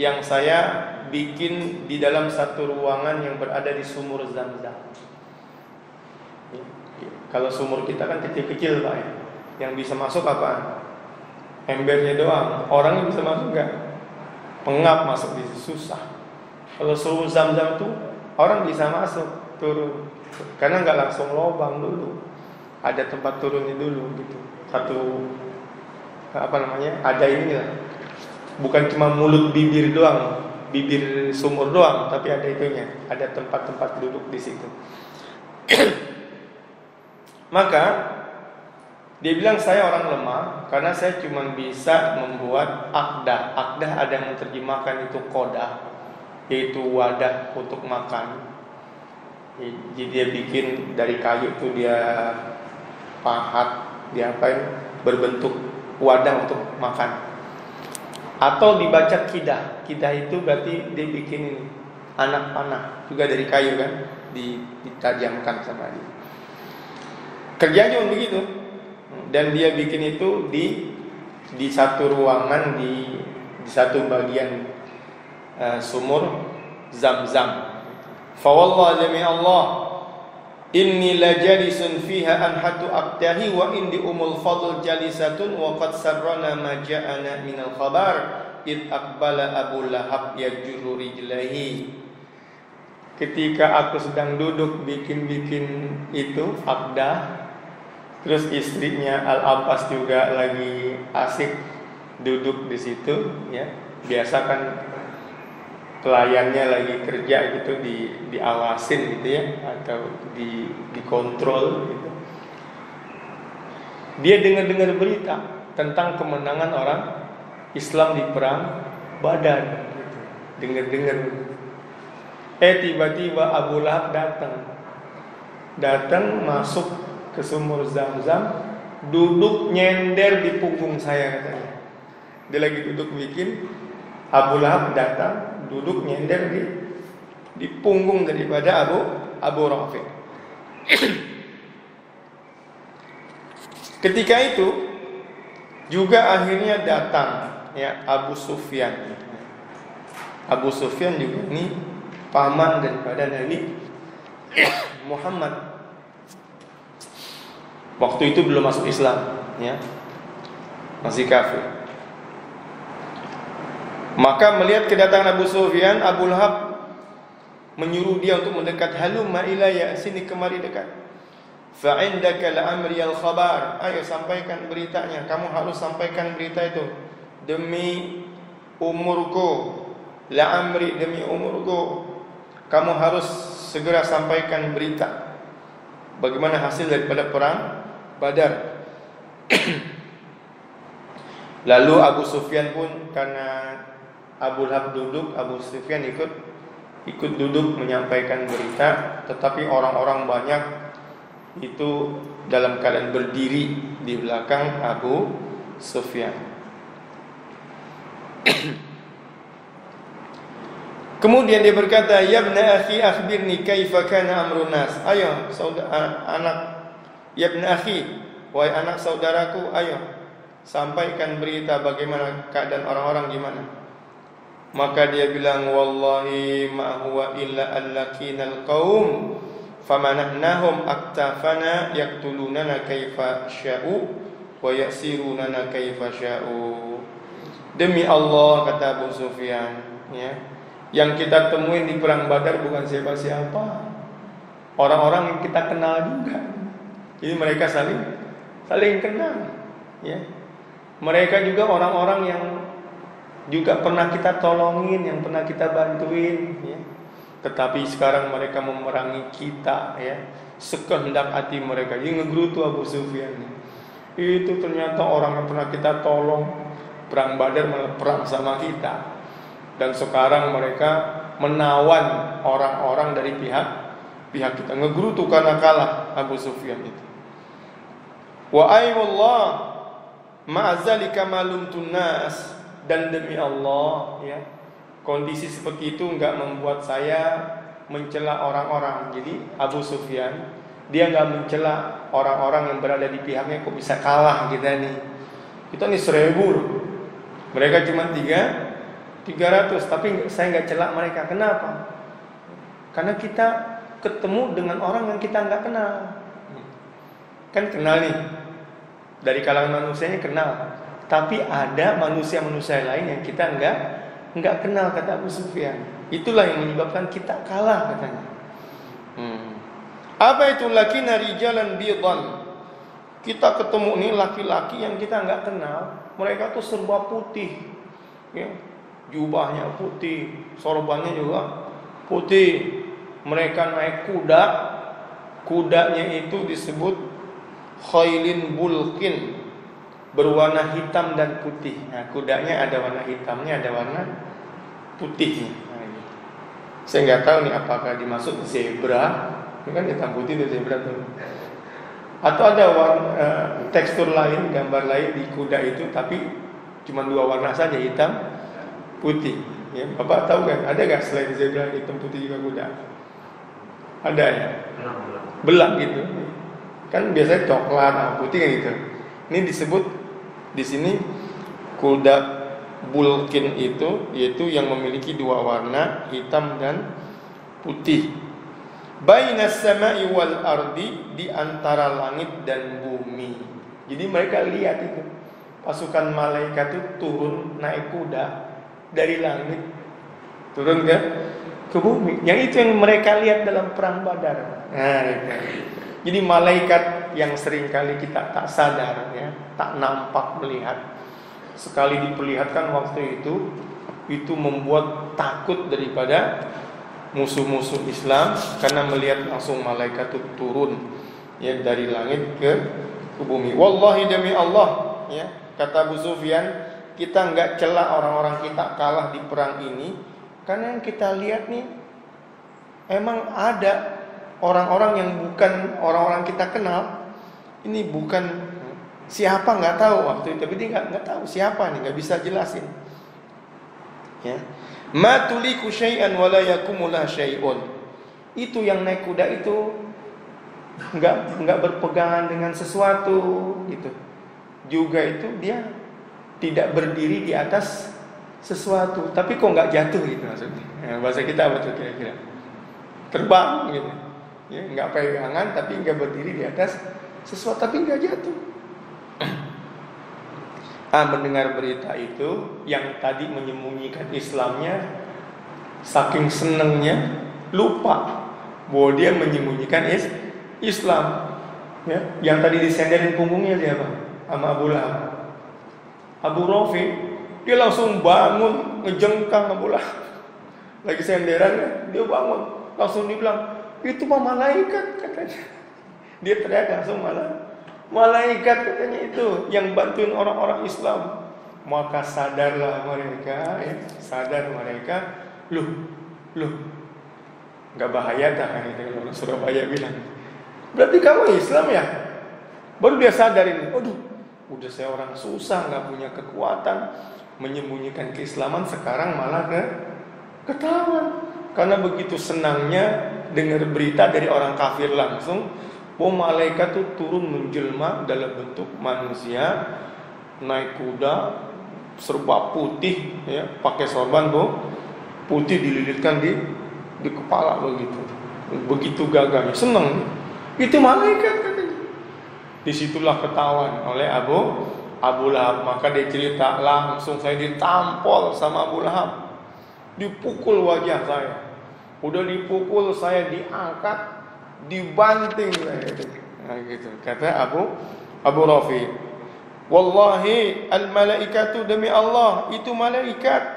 yang saya bikin di dalam satu ruangan yang berada di sumur Zamzam. Kalau sumur kita kan kecil-kecil Pak ya. Yang bisa masuk apaan? Embernya doang. Orangnya bisa masuk enggak? Pengap masuk di susah. Kalau sumur Zamzam tuh orang bisa masuk, turun. Karena enggak langsung lubang dulu. Ada tempat turunnya dulu gitu. Satu ada ini lah. Bukan cuma mulut bibir doang, bibir sumur doang, tapi ada itunya, ada tempat-tempat duduk di situ. Maka dia bilang saya orang lemah karena saya cuma bisa membuat akdah. Akdah ada yang menerjemahkan itu kodah, yaitu wadah untuk makan. Jadi dia bikin dari kayu itu dia pahat, dia apain berbentuk wadah untuk makan. Atau dibaca kidah. Kidah itu berarti dia bikin ini anak panah juga dari kayu kan, ditajamkan sama dia. Kerjanya begitu. Dan dia bikin itu di satu ruangan di satu bagian sumur Zamzam. Fa wallahi demi Allah, inni la jalisun fiha anhatu aqtahi wa indi umul fadl jalisatun wa qad sarrana ma ja'ana minal khabar id aqbala Abu Lahab yajurru rijlahi. Ketika aku sedang duduk bikin itu akdah, terus istrinya Al-Abbas juga lagi asik duduk di situ ya. Biasa kan pelayannya lagi kerja gitu, diawasin gitu ya, atau dikontrol gitu. Dia dengar berita tentang kemenangan orang Islam di perang Badar gitu. Dengar. Tiba-tiba Abu Lahab datang masuk ke sumur Zamzam, duduk nyender di punggung saya katanya. Dia lagi duduk bikin, Abu Lahab datang duduk nyender di punggung daripada Abu Rafi. Ketika itu juga akhirnya datang ya Abu Sufyan. Abu Sufyan juga ini paman daripada Nabi Muhammad. Waktu itu belum masuk Islam, ya, masih kafir. Maka melihat kedatangan Abu Sufyan, Abu Lahab menyuruh dia untuk mendekat. Halumma ilayya, sini kemari dekat. Fa indaka la'amri al-khabar, ayo sampaikan beritanya. Kamu harus sampaikan berita itu. Demi umurku, la'amri, demi umurku, kamu harus segera sampaikan berita bagaimana hasil daripada perang Badar. Lalu Abu Sufyan pun, karena Abu Lahab duduk, Abu Sufyan ikut duduk menyampaikan berita. Tetapi orang-orang banyak itu dalam keadaan berdiri di belakang Abu Sufyan. Kemudian dia berkata, "Ya ibna akhi, akhbirni kaifa kana amrun nas." Ayo saudara, anak, ya ibna akhi, wahai anak saudaraku, ayo sampaikan berita bagaimana keadaan orang-orang gimana. Maka dia bilang, "Wallahi ma huwa illa allakinal qaum famanahnahum aktafana yaqtulunana kaifa sya'u wa yasirunana kaifa sya'u." Demi Allah, kata Abu Sufyan, ya, yang kita temuin di perang Badar bukan siapa-siapa, orang-orang yang kita kenal juga. Jadi mereka saling kenal, ya. Mereka juga orang-orang yang juga pernah kita tolongin, yang pernah kita bantuin, ya. Tetapi sekarang mereka memerangi kita, ya, sekehendak hati mereka. Jadi ngegerutu Abu Sufyan. Itu ternyata orang yang pernah kita tolong, perang Badar malah perang sama kita. Dan sekarang mereka menawan orang-orang dari pihak kita. Ngegerutu karena kalah Abu Sufyan itu. Wa ayyullah ma'azalika malumtun nas. Dan demi Allah, ya, kondisi seperti itu enggak membuat saya mencela orang-orang. Jadi Abu Sufyan, dia enggak mencela orang-orang yang berada di pihaknya. Kok bisa kalah kita nih? Kita nih 1000 loh. Mereka cuma 300, tapi saya nggak celak mereka. Kenapa? Karena kita ketemu dengan orang yang kita nggak kenal. Kan kenal nih, dari kalangan manusianya kenal, tapi ada manusia-manusia lain yang kita nggak kenal, kata Abu Sufyan. Itulah yang menyebabkan kita kalah, katanya. Apa itu? Lakina rijalan bidan. Kita ketemu nih laki-laki yang kita nggak kenal. Mereka tuh serba putih, ya. Jubahnya putih, sorbannya juga putih. Mereka naik kuda. Kudanya itu disebut khailin bulkin, berwarna hitam dan putih. Nah, kudanya ada warna hitamnya, ada warna putihnya. Nah, gitu. Saya nggak tahu nih apakah dimaksud zebra. Ini kan hitam putih itu zebra tuh. Atau ada warna, tekstur lain, gambar lain di kuda itu, tapi cuma 2 warna saja, hitam putih, ya. Bapak tahu kan? Ada nggak selain zebra hitam putih juga kuda? Ada, ya. Belang gitu. Kan biasanya coklat, putih kan gitu. Ini disebut di sini kuda bulkin itu, yaitu yang memiliki 2 warna, hitam dan putih. Bainas sama'i wal ardi, di antara langit dan bumi. Jadi mereka lihat itu pasukan malaikat itu turun naik kuda dari langit turun ke bumi. Yang itu yang mereka lihat dalam perang Badar. Nah, itu. Jadi malaikat yang sering kali kita tak sadar, ya, tak nampak melihat, sekali diperlihatkan waktu itu membuat takut daripada musuh-musuh Islam, karena melihat langsung malaikat itu turun, ya, dari langit ke bumi. Wallahi, demi Allah, ya, kata Abu Sufyan, kita enggak celah orang-orang kita kalah di perang ini, karena yang kita lihat nih emang ada orang-orang yang bukan orang-orang kita kenal. Ini bukan siapa, nggak tahu waktu itu, tapi dia nggak tahu siapa nih, nggak bisa jelasin, ya. Ma tuliku syai'an wa la yakumula syai'un. Itu yang naik kuda itu enggak berpegangan dengan sesuatu gitu. Juga itu dia tidak berdiri di atas sesuatu, tapi kok nggak jatuh gitu maksudnya. Bahasa kita apa tuh kira-kira? Terbang gitu. Ya, nggak pegangan tapi nggak berdiri di atas sesuatu tapi nggak jatuh. Mendengar berita itu, yang tadi menyembunyikan Islamnya, saking senengnya lupa bahwa dia menyembunyikan Islam. Ya, yang tadi disenderin punggungnya siapa? Sama Abu Lahab. Abu Rafi, dia langsung bangun, ngejengkang Abu Lahab. Lagi senderannya, dia bangun, langsung dibilang, itu mah malaikat katanya. Dia teriak langsung malaikat katanya itu yang bantuin orang-orang Islam. Maka sadarlah mereka, sadar mereka, loh, nggak bahaya dah itu kalau Surabaya bilang. Berarti kamu Islam ya? Baru dia sadar ini. Aduh, udah saya orang susah, nggak punya kekuatan menyembunyikan keislaman, sekarang malah ketahuan. Karena begitu senangnya dengar berita dari orang kafir langsung, bahwa malaikat itu turun menjelma dalam bentuk manusia, naik kuda, serba putih, ya, pakai sorban putih dililitkan di kepala begitu gagahnya, senang. Itu malaikat katanya. Disitulah ketahuan oleh Abu Lahab. Maka dia cerita, langsung saya ditampol sama Abu Lahab, dipukul wajah saya. Udah dipukul, saya diangkat, dibanting saya. Nah, gitu. Kata Abu Rafi, wallahi al-malaikatu, demi Allah itu malaikat.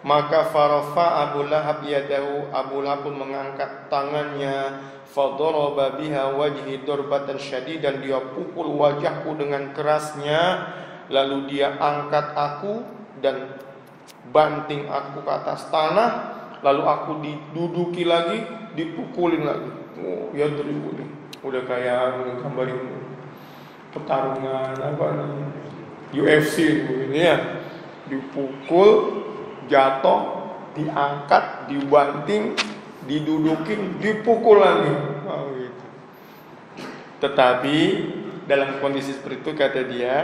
Maka farafa Abu Lahab yadahu, Abu Lahab pun mengangkat tangannya, fadaraba biha wajhi darbatan syadidan, dia pukul wajahku dengan kerasnya, lalu dia angkat aku dan banting aku ke atas tanah, lalu aku diduduki lagi, dipukulin lagi. Oh, ya dulu udah kayak gambarin pertarungan apa nih, UFC begini ya, dipukul, jatuh, diangkat, dibanting, didudukin, dipukul lagi. Oh, gitu. Tetapi dalam kondisi seperti itu, kata dia,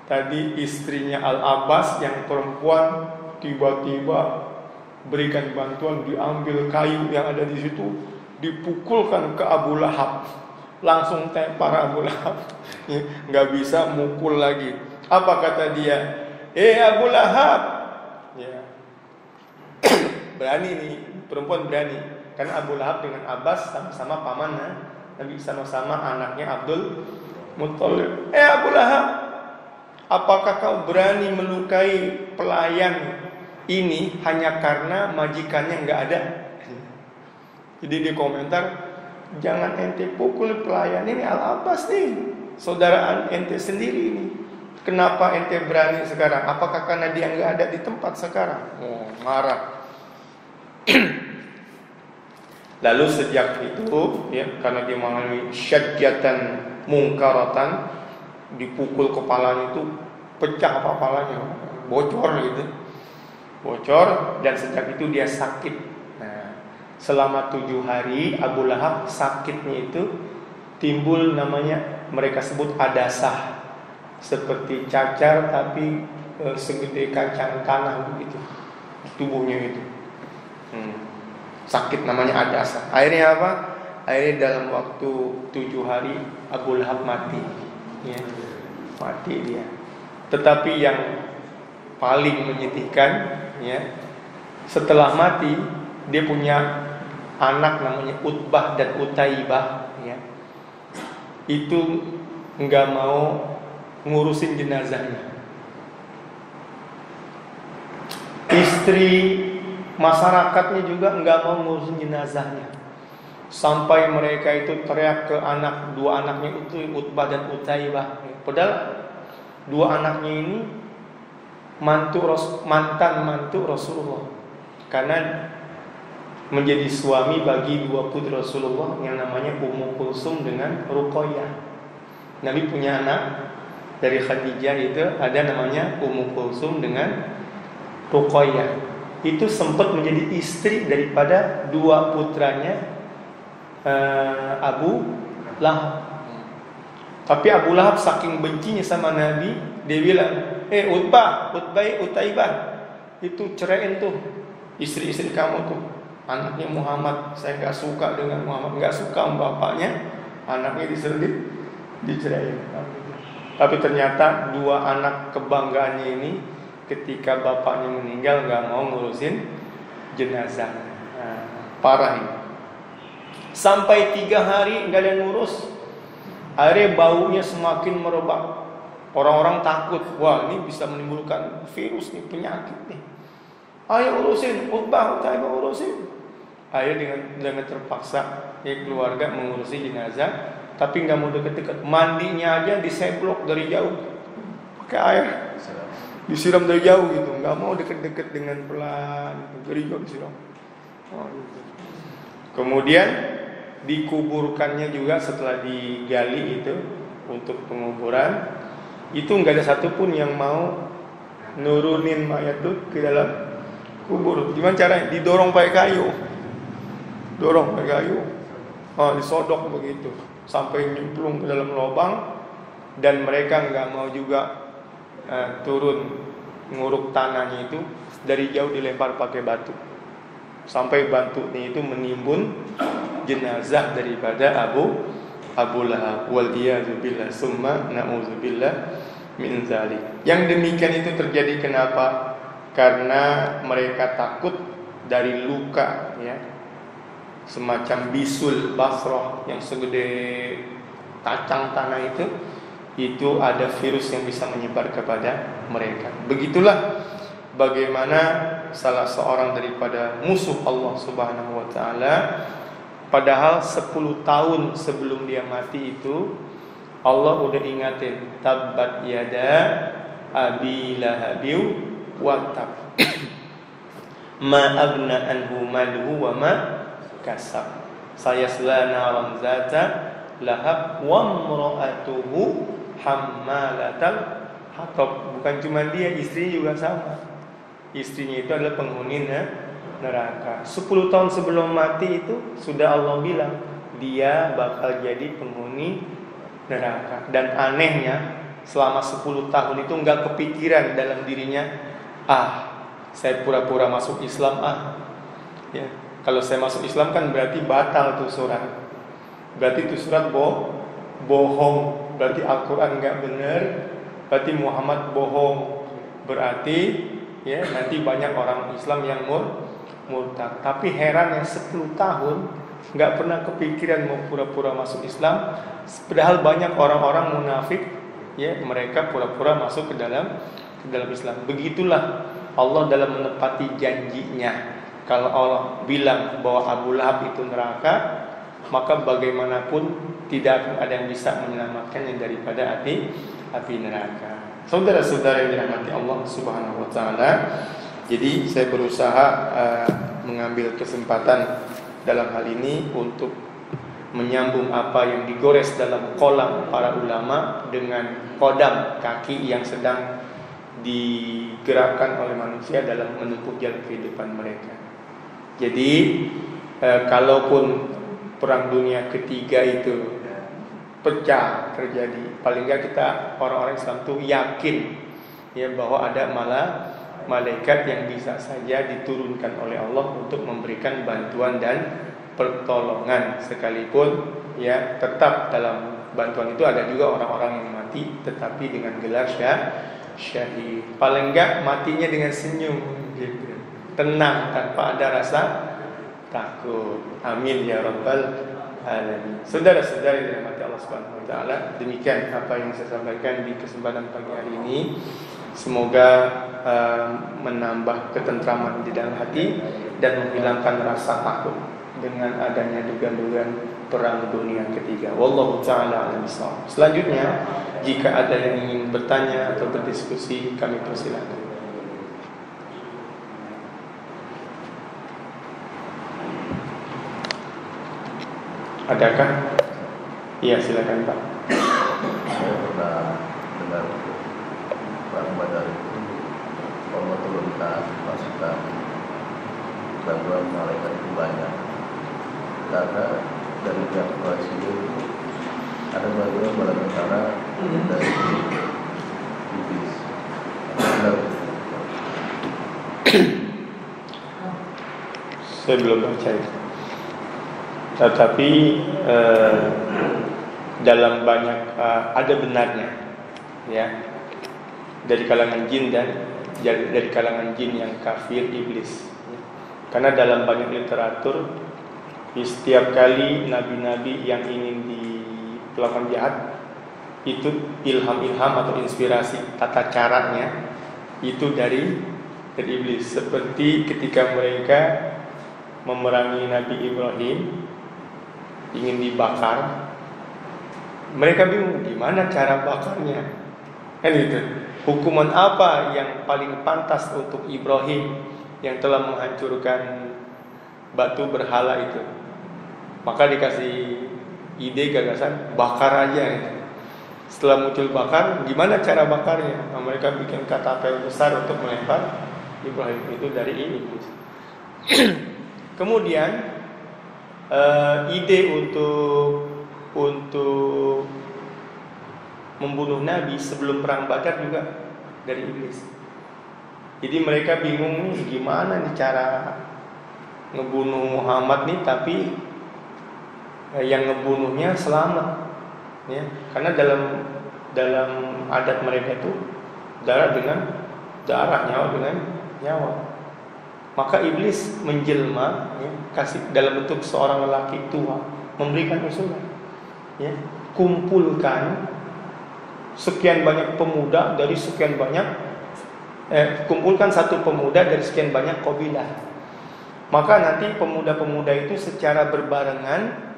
tadi istrinya Al-Abbas yang perempuan tiba-tiba berikan bantuan, diambil kayu yang ada di situ, dipukulkan ke Abu Lahab, langsung tepar Abu Lahab, nggak bisa mukul lagi. Apa kata dia? Abu Lahab, ya. Berani nih, perempuan berani, karena Abu Lahab dengan Abbas sama-sama paman Nabi, sama-sama anaknya Abdul Muttalib. Abu Lahab, apakah kau berani melukai pelayan ini hanya karena majikannya nggak ada? Jadi dia komentar, jangan ente pukul pelayan ini, Al-Abbas nih, saudaraan ente sendiri ini. Kenapa ente berani sekarang? Apakah karena dia nggak ada di tempat sekarang? Oh, marah. Lalu sejak itu, ya, karena dia mengalami syajjatan mungkaratan, dipukul kepalanya itu pecah kepalanya, bocor gitu, bocor, dan sejak itu dia sakit. Selama 7 hari Abu Lahab sakitnya itu timbul, namanya mereka sebut adasah, seperti cacar tapi segede kacang tanah begitu tubuhnya itu. Sakit namanya adasah. Akhirnya apa? Akhirnya dalam waktu 7 hari Abu Lahab mati, ya, mati dia. Tetapi yang paling menyedihkan, ya, setelah mati dia punya anak namanya Utbah dan Utaibah, ya. Itu nggak mau ngurusin jenazahnya. Istri masyarakatnya juga nggak mau ngurusin jenazahnya. Sampai mereka itu teriak ke dua anaknya itu, Utbah dan Utaibah. Padahal dua anaknya ini mantan mantu Rasulullah, karena menjadi suami bagi 2 putri Rasulullah yang namanya Ummu Kulsum dengan Ruqayyah. Nabi punya anak dari Khadijah, itu ada namanya Ummu Kulsum dengan Ruqayyah. Itu sempat menjadi istri daripada 2 putranya Abu Lahab. Tapi Abu Lahab saking bencinya sama Nabi, dia bilang, Utaibah, itu ceraiin tuh istri-istri kamu tuh, anaknya Muhammad, saya nggak suka dengan Muhammad, nggak suka bapaknya, anaknya disuruh diceraiin. Tapi ternyata dua anak kebanggaannya ini ketika bapaknya meninggal nggak mau ngurusin jenazah. Parah ini. Sampai 3 hari nggak ada yang ngurus. Akhirnya baunya semakin merebak. Orang-orang takut, wah ini bisa menimbulkan virus nih, penyakit nih. Ayo urusin, Utbah urusin. Akhirnya dengan terpaksa ya keluarga mengurusi jenazah, tapi nggak mau deket-deket. Mandinya aja diseblok dari jauh, pakai air, disiram dari jauh gitu. Nggak mau deket-deket dengan pelan, dari jauh disiram. Kemudian dikuburkannya juga setelah digali itu untuk penguburan, itu nggak ada satupun yang mau nurunin mayat tuh ke dalam kubur. Gimana caranya? Didorong pakai kayu, disodok begitu sampai nyemplung ke dalam lubang, dan mereka nggak mau juga turun nguruk tanahnya itu, dari jauh dilempar pakai batu sampai batunya itu menimbun jenazah daripada Abu Lahab. Waliyadzubillah, summa na'udzubillah min zalik. Yang demikian itu terjadi kenapa? Karena mereka takut dari luka, ya, semacam bisul basrah yang segede kacang tanah itu ada virus yang bisa menyebar kepada mereka. Begitulah bagaimana salah seorang daripada musuh Allah Subhanahu wa taala, padahal 10 tahun sebelum dia mati itu Allah udah ingatin, tabbat yada abi lahabiu wa tab ma agna anhu maluhu wa ma kasab sayasla naran zata lahab wa imra'atuhu hammalatal hatab. Bukan cuma dia, istrinya juga sama. Istrinya itu adalah penghuni neraka. 10 tahun sebelum mati itu sudah Allah bilang dia bakal jadi penghuni neraka. Dan anehnya selama 10 tahun itu nggak kepikiran dalam dirinya, saya pura-pura masuk Islam ya. Kalau saya masuk Islam kan berarti batal tuh surat, berarti itu surat bohong, berarti Al-Quran nggak benar, berarti Muhammad bohong, berarti ya nanti banyak orang Islam yang murtad. Tapi herannya 10 tahun nggak pernah kepikiran mau pura-pura masuk Islam, padahal banyak orang-orang munafik, ya, mereka pura-pura masuk ke dalam Islam. Begitulah Allah dalam menepati janjinya. Kalau Allah bilang bahwa Abu Lahab itu neraka, maka bagaimanapun tidak akan ada yang bisa menyelamatkannya daripada api neraka. Saudara-saudara yang dirahmati Allah Subhanahu wa taala, jadi saya berusaha mengambil kesempatan dalam hal ini untuk menyambung apa yang digores dalam kolam para ulama dengan kodam kaki yang sedang digerakkan oleh manusia dalam menempuh jalan kehidupan mereka. Jadi kalaupun perang dunia ketiga itu pecah terjadi, paling enggak kita orang-orang Islam tuh yakin ya bahwa ada malaikat yang bisa saja diturunkan oleh Allah untuk memberikan bantuan dan pertolongan, sekalipun ya tetap dalam bantuan itu ada juga orang-orang yang mati tetapi dengan gelar syahid. Paling enggak matinya dengan senyum gitu, tenang tanpa ada rasa takut. Amin ya rabbal alamin. Saudara-saudari yang dirahmati Allah Subhanahu wa taala, demikian apa yang saya sampaikan di kesempatan pagi hari ini. Semoga menambah ketentraman di dalam hati dan menghilangkan rasa takut dengan adanya dugaan-dugaan perang dunia ketiga. Wallahu taala a'lam bishawab. Selanjutnya, jika ada yang ingin bertanya atau berdiskusi, kami persilakan. Adakah? Iya, silakan Pak. Saya pernah dengar Pak Badar itu Allah turunkan pasukan gangguan malaikat itu banyak, karena dari pihak Quraisy itu ada bagian bala tentara dari iblis. Saya belum baca itu. Tetapi dalam banyak ada benarnya, ya, dari kalangan jin dan dari kalangan jin yang kafir iblis. Karena dalam banyak literatur, di setiap kali nabi-nabi yang ingin dilakukan jahat, itu ilham-ilham atau inspirasi tata caranya itu dari iblis. Seperti ketika mereka memerangi Nabi Ibrahim, ingin dibakar, mereka bingung gimana cara bakarnya, kan gitu. Hukuman apa yang paling pantas untuk Ibrahim yang telah menghancurkan batu berhala itu? Maka dikasih ide gagasan bakar aja gitu. Setelah muncul bakar, gimana cara bakarnya? Nah, mereka bikin katapel besar untuk melempar Ibrahim itu dari ini. Kemudian ide untuk membunuh Nabi sebelum perang Badar juga dari iblis. Jadi mereka bingung nih gimana nih cara ngebunuh Muhammad nih tapi yang ngebunuhnya selamat, ya. Karena dalam adat mereka itu darah dengan darah, nyawa dengan nyawa. Maka iblis menjelma, ya, kasih dalam bentuk seorang lelaki tua, memberikan usulan, ya, kumpulkan sekian banyak pemuda dari sekian banyak, kumpulkan satu pemuda dari sekian banyak kabilah. Maka nanti pemuda-pemuda itu secara berbarengan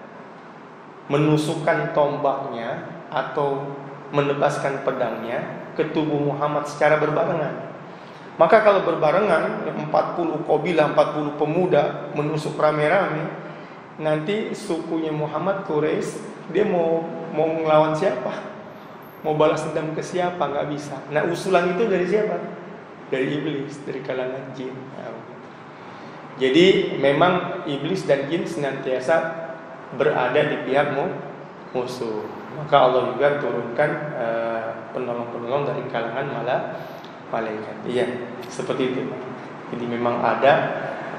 menusukkan tombaknya atau menebaskan pedangnya ke tubuh Muhammad secara berbarengan. Maka kalau berbarengan 40 kabilah, 40 pemuda menusuk rame-rame, nanti sukunya Muhammad Quraisy dia mau melawan siapa? Mau balas dendam ke siapa? Nggak bisa. Nah, usulan itu dari siapa? Dari iblis, dari kalangan jin. Jadi memang iblis dan jin senantiasa berada di pihak musuh. Maka Allah juga turunkan penolong-penolong dari kalangan malaikat. Iya, seperti itu. Jadi memang ada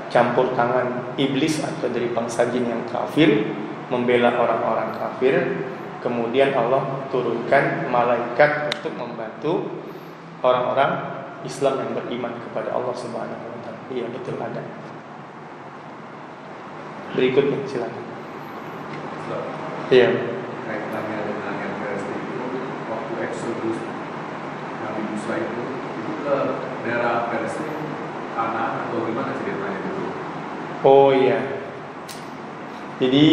campur tangan iblis atau dari bangsa jin yang kafir membela orang-orang kafir. Kemudian Allah turunkan malaikat untuk membantu orang-orang Islam yang beriman kepada Allah Subhanahu wa taala. Iya, betul ada. Berikutnya silakan. Iya. Kaitannya dengan yang itu waktu Exodus Nabi Musa itu ke daerah Palestina, Kanaan atau gimana ceritanya dulu? Oh iya. Jadi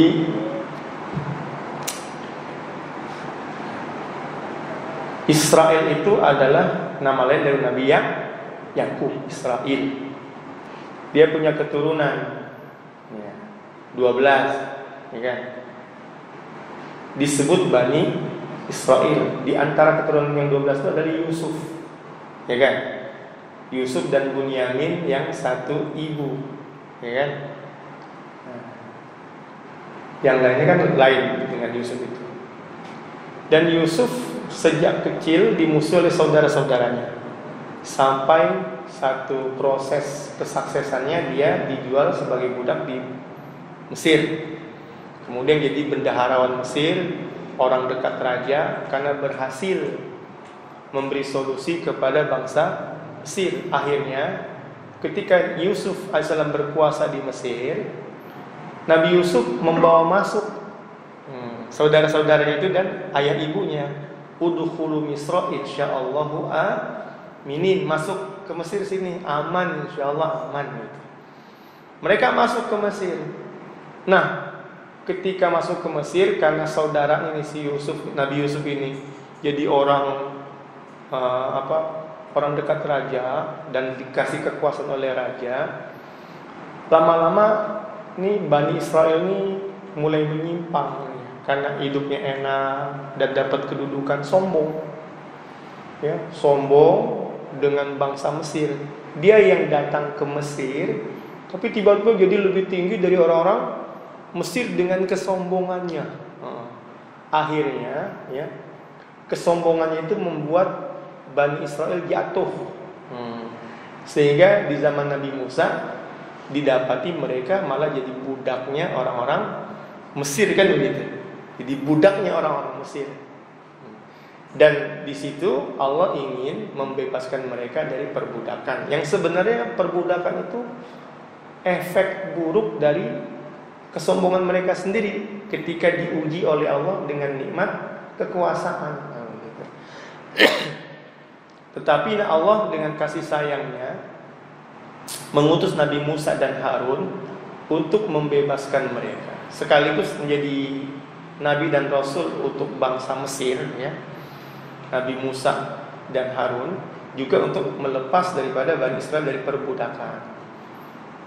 Israel itu adalah nama lain dari Nabi Yakub. Israel. Dia punya keturunan 12, ya kan? Disebut Bani Israel. Di antara keturunan yang 12 itu adalah Yusuf, ya kan? Yusuf dan Bunyamin yang satu ibu, ya kan? Yang lainnya kan lain dengan Yusuf itu. Dan Yusuf sejak kecil dimusuhi oleh saudara-saudaranya, sampai satu proses kesuksesannya dia dijual sebagai budak di Mesir. Kemudian jadi bendaharawan Mesir, orang dekat raja, karena berhasil memberi solusi kepada bangsa Mesir. Akhirnya ketika Yusuf AS berkuasa di Mesir, Nabi Yusuf membawa masuk saudara-saudaranya itu dan ayah ibunya. Udkhulu Misra insyaallahu aminin, masuk ke Mesir sini aman, insyaallah aman gitu. Mereka masuk ke Mesir. Nah, ketika masuk ke Mesir, karena saudara ini si Yusuf, Nabi Yusuf ini jadi orang orang dekat raja dan dikasih kekuasaan oleh raja. Lama-lama nih Bani Israel ini mulai menyimpang karena hidupnya enak dan dapat kedudukan, sombong. Ya, sombong dengan bangsa Mesir. Dia yang datang ke Mesir, tapi tiba-tiba jadi lebih tinggi dari orang-orang Mesir dengan kesombongannya. Akhirnya, ya, kesombongannya itu membuat Bani Israel jatuh. Sehingga di zaman Nabi Musa didapati mereka malah jadi budaknya orang-orang Mesir, kan begitu. Jadi budaknya orang-orang Mesir. Dan di situ Allah ingin membebaskan mereka dari perbudakan. Yang sebenarnya perbudakan itu efek buruk dari kesombongan mereka sendiri ketika diuji oleh Allah dengan nikmat kekuasaan. Tetapi Allah dengan kasih sayangnya mengutus Nabi Musa dan Harun untuk membebaskan mereka, sekaligus menjadi Nabi dan Rasul untuk bangsa Mesir, ya. Nabi Musa dan Harun juga untuk melepas daripada Bani Israel dari perbudakan.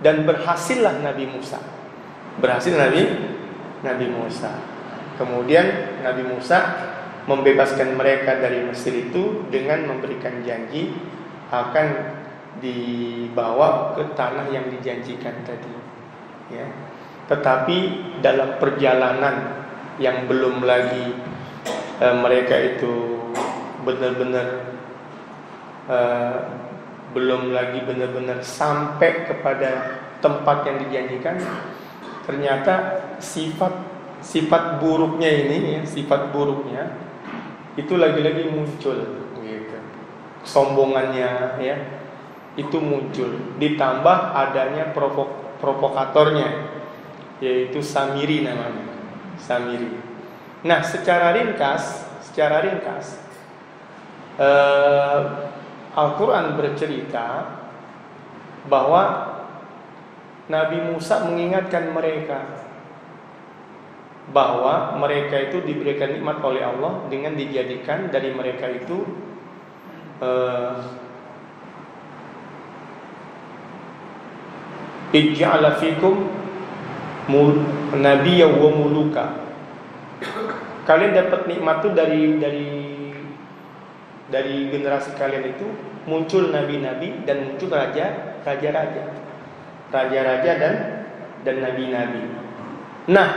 Dan berhasillah Nabi Musa. Berhasil Nabi Musa. Kemudian Nabi Musa membebaskan mereka dari Mesir itu dengan memberikan janji akan dibawa ke tanah yang dijanjikan tadi, ya. Tetapi dalam perjalanan yang belum lagi mereka itu benar-benar belum lagi benar-benar sampai kepada tempat yang dijanjikan, ternyata sifat buruknya ini, ya, sifat buruknya itu lagi-lagi muncul, gitu. Sombongannya, ya, itu muncul. Ditambah adanya provokatornya, yaitu Samiri namanya. Samiri. Nah, secara ringkas Al-Quran bercerita bahwa Nabi Musa mengingatkan mereka bahwa mereka itu diberikan nikmat oleh Allah dengan dijadikan dari mereka itu ij'ala fikum nabiyya wa muluka. Kalian dapat nikmat itu dari generasi kalian itu muncul nabi-nabi dan muncul raja-raja dan nabi-nabi. Nah,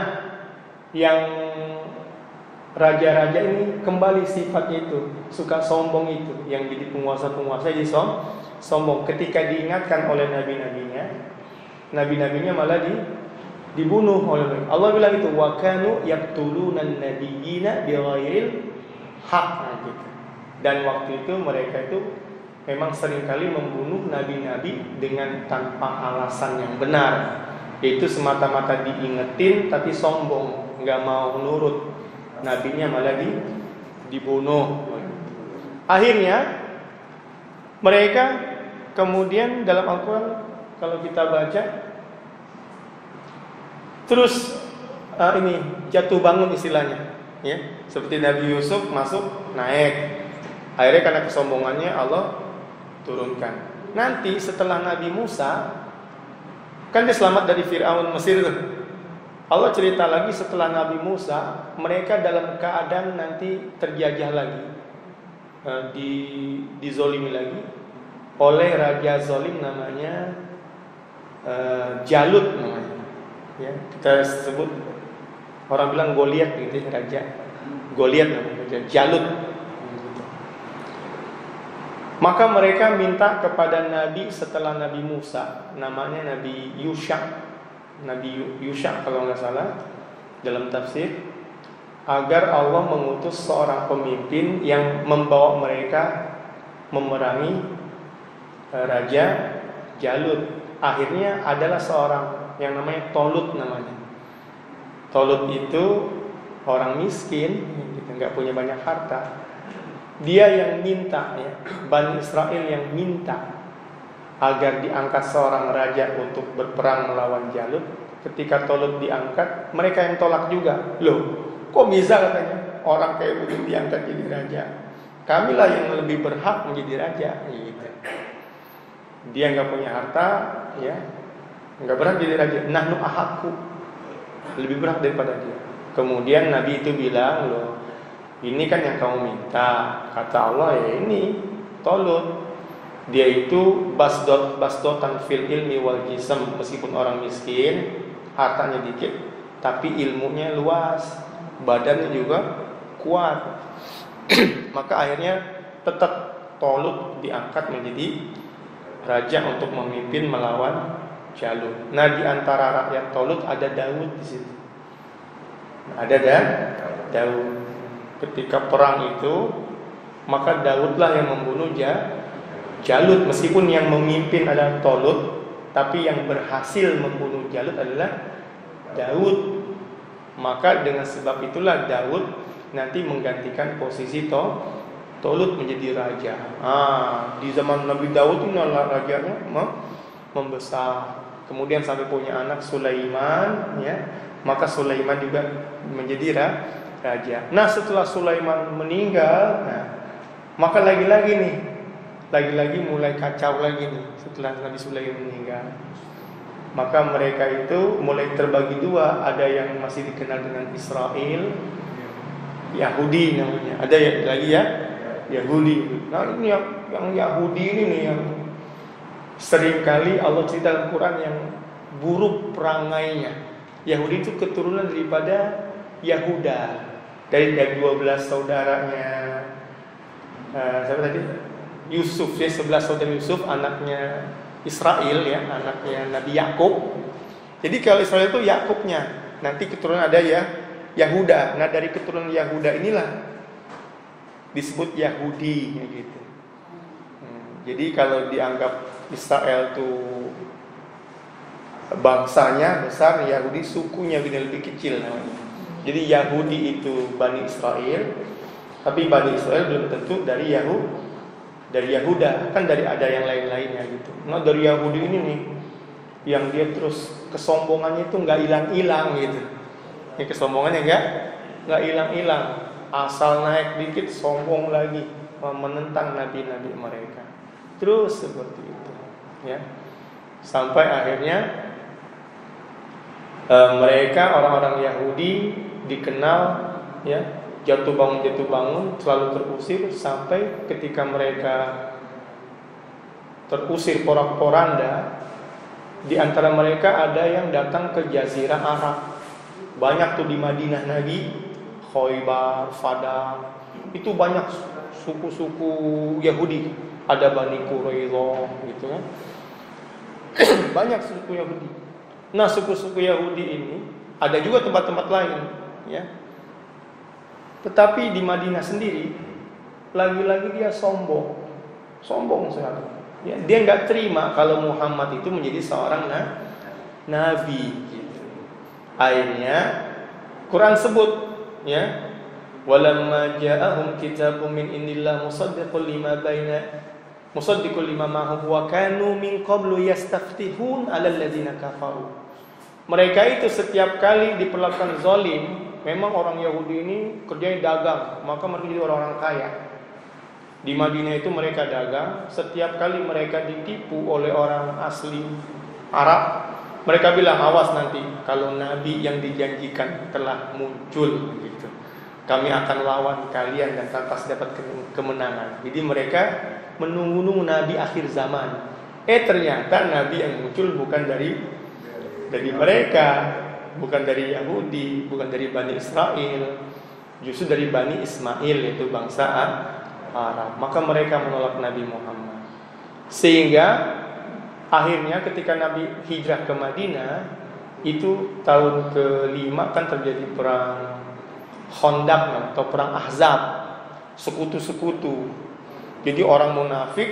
yang raja-raja ini kembali sifatnya itu, suka sombong itu, yang jadi penguasa-penguasa jadi sombong. Ketika diingatkan oleh nabi-nabinya malah dibunuh oleh mereka. Allah bilang itu wa kanu yaqtulunan nabiyina bighairil haq, gitu. Dan waktu itu mereka itu memang seringkali membunuh nabi-nabi dengan tanpa alasan yang benar, yaitu semata-mata diingetin tapi sombong, nggak mau nurut. Nabinya malah dibunuh. Akhirnya mereka kemudian dalam Al-Quran kalau kita baca terus ini jatuh bangun istilahnya, ya, seperti Nabi Yusuf masuk naik, akhirnya karena kesombongannya Allah turunkan. Nanti setelah Nabi Musa kan dia selamat dari Fir'aun Mesir tuh. Allah cerita lagi setelah Nabi Musa mereka dalam keadaan nanti terjajah lagi, dizolimi lagi oleh raja zolim namanya Jalut namanya. Ya, kita sebut, orang bilang Goliat gitu, raja Goliat namanya, Jalut. Maka mereka minta kepada Nabi setelah Nabi Musa, namanya Nabi Yusha kalau nggak salah dalam tafsir, agar Allah mengutus seorang pemimpin yang membawa mereka memerangi Raja Jalut. Akhirnya adalah seorang yang namanya Tolut namanya. Tolut itu orang miskin, gitu, nggak punya banyak harta. Dia yang minta, ya, Bani Israel yang minta agar diangkat seorang raja untuk berperang melawan Jalut. Ketika Tolut diangkat, mereka yang tolak juga. Loh, kok bisa katanya orang kayak begitu diangkat jadi raja? Kamilah yang lebih berhak menjadi raja, gitu. Dia nggak punya harta, ya, nggak berhak jadi raja. Nahnu ahakku, lebih berhak daripada dia. Kemudian Nabi itu bilang, loh, ini kan yang kamu minta. Kata Allah, ya ini Tolut, dia itu basdotan fil ilmi wal jism. Meskipun orang miskin, hartanya dikit, tapi ilmunya luas, badannya juga kuat. Maka akhirnya tetap Tolut diangkat menjadi raja untuk memimpin melawan Jalut. Nah, di antara rakyat Tolut ada Daud di situ. Ada Daud. Ketika perang itu, maka Daudlah yang membunuh Jalut. Meskipun yang memimpin adalah Tolut, tapi yang berhasil membunuh Jalut adalah Daud. Maka dengan sebab itulah Daud nanti menggantikan posisi Tolut menjadi raja. Di zaman Nabi Daud ini rajanya membesar. Kemudian sampai punya anak Sulaiman, ya. Maka Sulaiman juga menjadi raja. Nah, setelah Sulaiman meninggal, maka lagi-lagi mulai kacau lagi nih setelah Nabi Sulaiman meninggal. Maka mereka itu mulai terbagi dua. Ada yang masih dikenal dengan Israel, Yahudi namanya. Ada lagi Yahudi. Nah, ini yang Yahudi ini nih yang seringkali Allah cerita dalam Quran yang buruk perangainya. Yahudi itu keturunan daripada Yahuda, dari 12 saudaranya. Siapa tadi? Yusuf, ya, 11 saudara Yusuf, anaknya Israel, ya, anaknya Nabi Yakub. Jadi kalau Israel itu Yakubnya, nanti keturunan ada Yahuda. Nah, dari keturunan Yahuda inilah disebut Yahudi, gitu. Jadi kalau dianggap Israel itu bangsanya besar, Yahudi sukunya lebih kecil namanya. Jadi Yahudi itu Bani Israel, tapi Bani Israel belum tentu dari Yahuda, kan ada yang lain-lainnya gitu. Nah, dari Yahudi ini nih, yang dia terus kesombongannya itu nggak hilang-hilang gitu. Ini kesombongannya nggak hilang-hilang, asal naik dikit sombong lagi, menentang nabi-nabi mereka. Terus seperti itu, ya. Sampai akhirnya mereka orang-orang Yahudi dikenal, ya, jatuh bangun selalu terusir, sampai ketika mereka terusir porak-poranda, di antara mereka ada yang datang ke Jazirah Arab. Banyak tuh di Madinah Nabi, Khoibar, Fadal, itu banyak suku-suku Yahudi. Ada Bani Quraidah gitu kan. Banyak suku Yahudi. Nah, suku-suku Yahudi ini ada juga tempat-tempat lain, ya. Tetapi di Madinah sendiri, lagi-lagi dia sombong sekali. Ya, dia nggak terima kalau Muhammad itu menjadi seorang nabi. Gitu. Akhirnya Quran sebut, ya, walamma ja'ahum kitabun min indillah musaddiqul lima ma'hum wa kanu min qablu yastaftihun 'alal ladzina kafaru. Mereka itu setiap kali diperlakukan zalim. Memang orang Yahudi ini kerjanya dagang, maka mereka jadi orang-orang kaya. Di Madinah itu mereka dagang. Setiap kali mereka ditipu oleh orang asli Arab, mereka bilang, awas nanti kalau Nabi yang dijanjikan telah muncul, gitu, kami akan lawan kalian dan lantas dapat kemenangan. Jadi mereka menunggu Nabi akhir zaman. Ternyata Nabi yang muncul bukan dari mereka, bukan dari Yahudi, bukan dari Bani Israel, justru dari Bani Ismail, yaitu bangsa Arab. Maka mereka menolak Nabi Muhammad. Sehingga akhirnya ketika Nabi hijrah ke Madinah, itu tahun ke-5 kan terjadi perang Khandaq atau perang Ahzab, sekutu-sekutu. Jadi orang munafik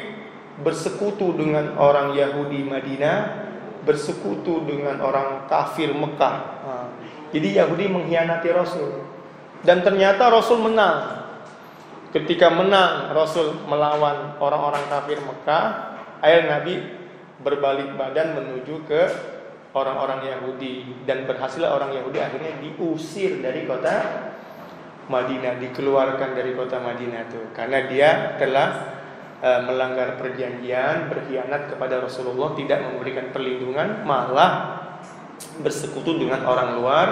bersekutu dengan orang Yahudi Madinah, bersekutu dengan orang kafir Mekah. Jadi Yahudi mengkhianati Rasul. Dan ternyata Rasul menang. Ketika menang, Rasul melawan orang-orang kafir Mekah. Akhirnya Nabi berbalik badan menuju ke orang-orang Yahudi. Dan berhasil orang Yahudi akhirnya diusir dari kota Madinah, dikeluarkan dari kota Madinah itu, karena dia telah melanggar perjanjian, berkhianat kepada Rasulullah, tidak memberikan perlindungan, malah bersekutu dengan orang luar,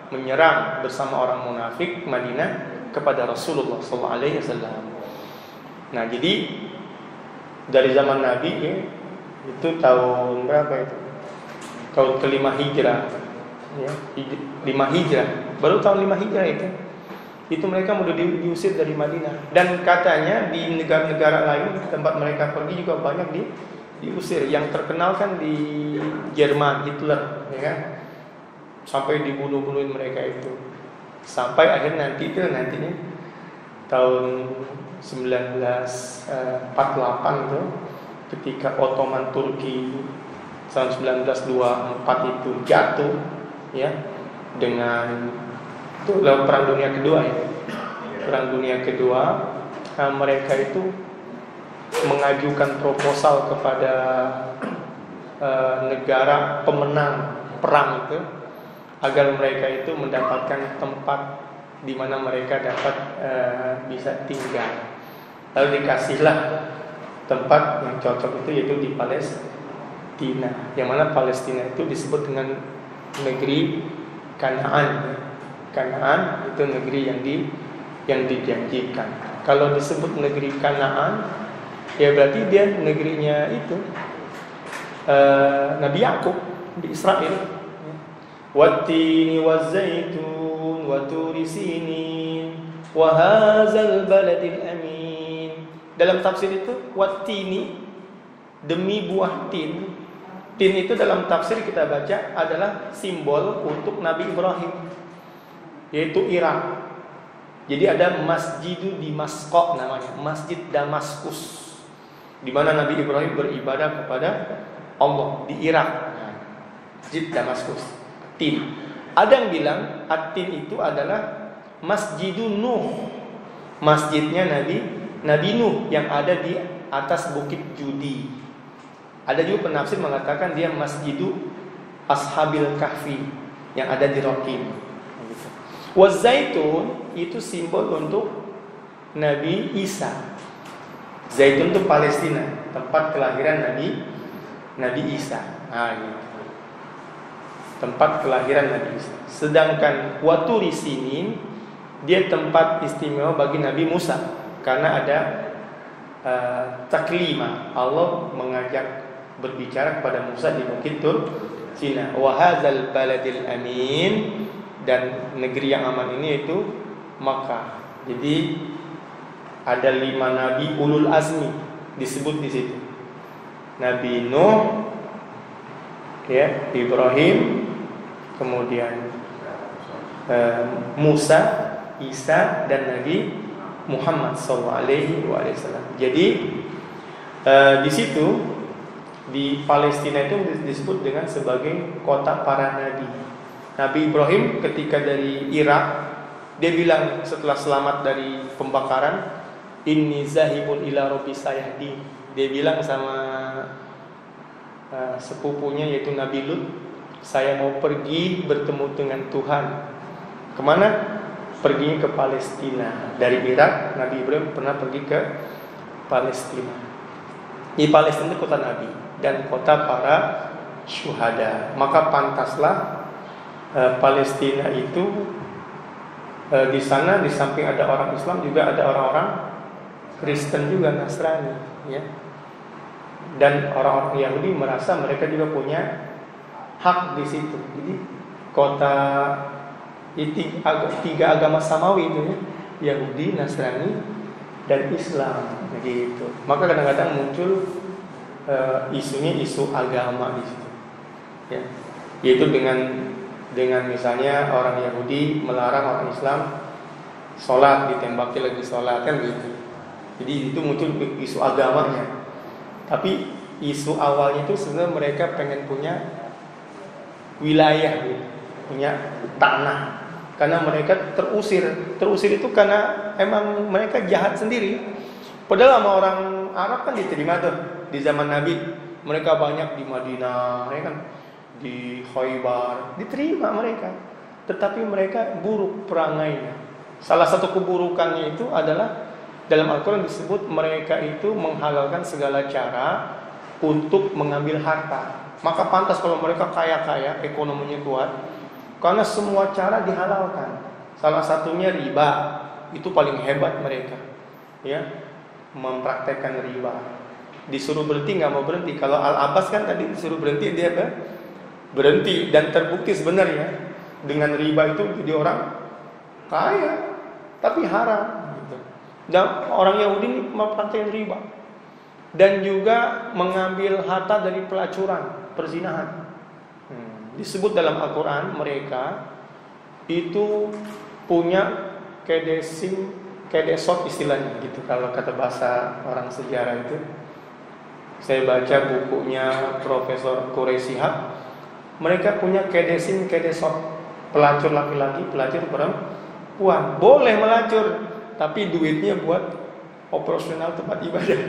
menyerang bersama orang munafik Madinah kepada Rasulullah SAW. Nah, jadi dari zaman Nabi, ya, itu tahun berapa itu? Tahun ke-5 Hijrah, ya, 5 Hijrah, baru tahun 5 Hijrah itu mereka mudah diusir dari Madinah. Dan katanya di negara-negara lain tempat mereka pergi juga banyak diusir. Yang terkenal kan di Jerman, Hitler, ya kan? Sampai dibunuh-bunuhin mereka itu. Sampai akhir nantinya tahun 1948 itu, ketika Ottoman Turki tahun 1924 itu jatuh, ya, dengan itu lalu Perang Dunia Kedua, ya. Perang Dunia Kedua, mereka itu mengajukan proposal kepada negara pemenang perang itu, agar mereka itu mendapatkan tempat di mana mereka dapat bisa tinggal. Lalu dikasihlah tempat yang cocok itu, yaitu di Palestina. Yang mana Palestina itu disebut dengan negeri Kanaan. Kanaan itu negeri yang dijanjikan. Kalau disebut negeri Kanaan, ya berarti dia negerinya itu Nabi Yakub di Israel. Wattini wazzaitun wa turi sinin wa hadzal baladil amin. Dalam tafsir itu wattini, demi buah tin. Tin itu dalam tafsir kita baca adalah simbol untuk Nabi Ibrahim, yaitu Irak. Jadi ada Masjidu Dimaskok namanya, Masjid Damaskus, di mana Nabi Ibrahim beribadah kepada Allah di Irak. Masjid Damaskus. Tin. Ada yang bilang At-Tin itu adalah Masjidun Nuh, masjidnya Nabi Nuh yang ada di atas bukit Judi. Ada juga penafsir mengatakan dia Masjidu Ashabil Kahfi yang ada di Rokin. Wazaitun itu simbol untuk Nabi Isa. Zaitun itu Palestina, tempat kelahiran Nabi Isa. Nah, gitu. Tempat kelahiran Nabi Isa. Sedangkan Waturi Sinin, dia tempat istimewa bagi Nabi Musa, karena ada taklima. Allah mengajak berbicara kepada Musa di Bukit Tur Sina. Wa hadzal baladil amin, dan negeri yang aman ini itu Makkah. Jadi ada 5 nabi ulul azmi disebut di situ. Nabi Nuh, ya, Ibrahim, kemudian Musa, Isa, dan Nabi Muhammad SAW. Jadi di situ di Palestina itu disebut dengan sebagai kota para nabi. Nabi Ibrahim ketika dari Irak, dia bilang setelah selamat dari pembakaran, inni zahibun ila rabbi sayahdi. Dia bilang sama sepupunya yaitu Nabi Lut, saya mau pergi bertemu dengan Tuhan. Kemana? Pergi ke Palestina. Dari Irak, Nabi Ibrahim pernah pergi ke Palestina. Di Palestina itu kota Nabi dan kota para syuhada. Maka pantaslah Palestina itu di sana di samping ada orang Islam juga ada orang-orang Kristen juga, Nasrani, ya. Dan orang-orang Yahudi merasa mereka juga punya hak di situ. Jadi kota tiga agama samawi itu, ya, Yahudi, Nasrani, dan Islam, gitu. Maka kadang-kadang muncul isunya isu agama di situ, ya. Yaitu dengan misalnya orang Yahudi melarang orang Islam sholat, ditembaki lagi sholat, kan gitu. Jadi itu muncul isu agamanya. Tapi isu awalnya itu sebenarnya mereka pengen punya wilayah, gitu, punya tanah. Karena mereka terusir itu karena emang mereka jahat sendiri. Padahal sama orang Arab kan diterima tuh di zaman Nabi. Mereka banyak di Madinah, ya kan, di Khaybar, diterima mereka. Tetapi mereka buruk perangainya. Salah satu keburukannya itu adalah dalam Al-Quran disebut mereka itu menghalalkan segala cara untuk mengambil harta. Maka pantas kalau mereka kaya-kaya, ekonominya kuat, karena semua cara dihalalkan. Salah satunya riba. Itu paling hebat mereka, ya, mempraktekkan riba. Disuruh berhenti nggak mau berhenti. Kalau Al-Abbas kan tadi disuruh berhenti, dia berhenti. Dan terbukti sebenarnya dengan riba itu jadi orang kaya, tapi haram, gitu. Dan orang Yahudi ini mempraktekkan riba. dan juga mengambil harta dari pelacuran, perzinahan. Disebut dalam Al-Quran mereka itu punya kedesot istilahnya gitu kalau kata bahasa orang sejarah itu. Saya baca bukunya Profesor Quraisy Shihab, mereka punya kedesot, pelacur laki-laki, pelacur perempuan. Boleh melacur, tapi duitnya buat operasional tempat ibadah.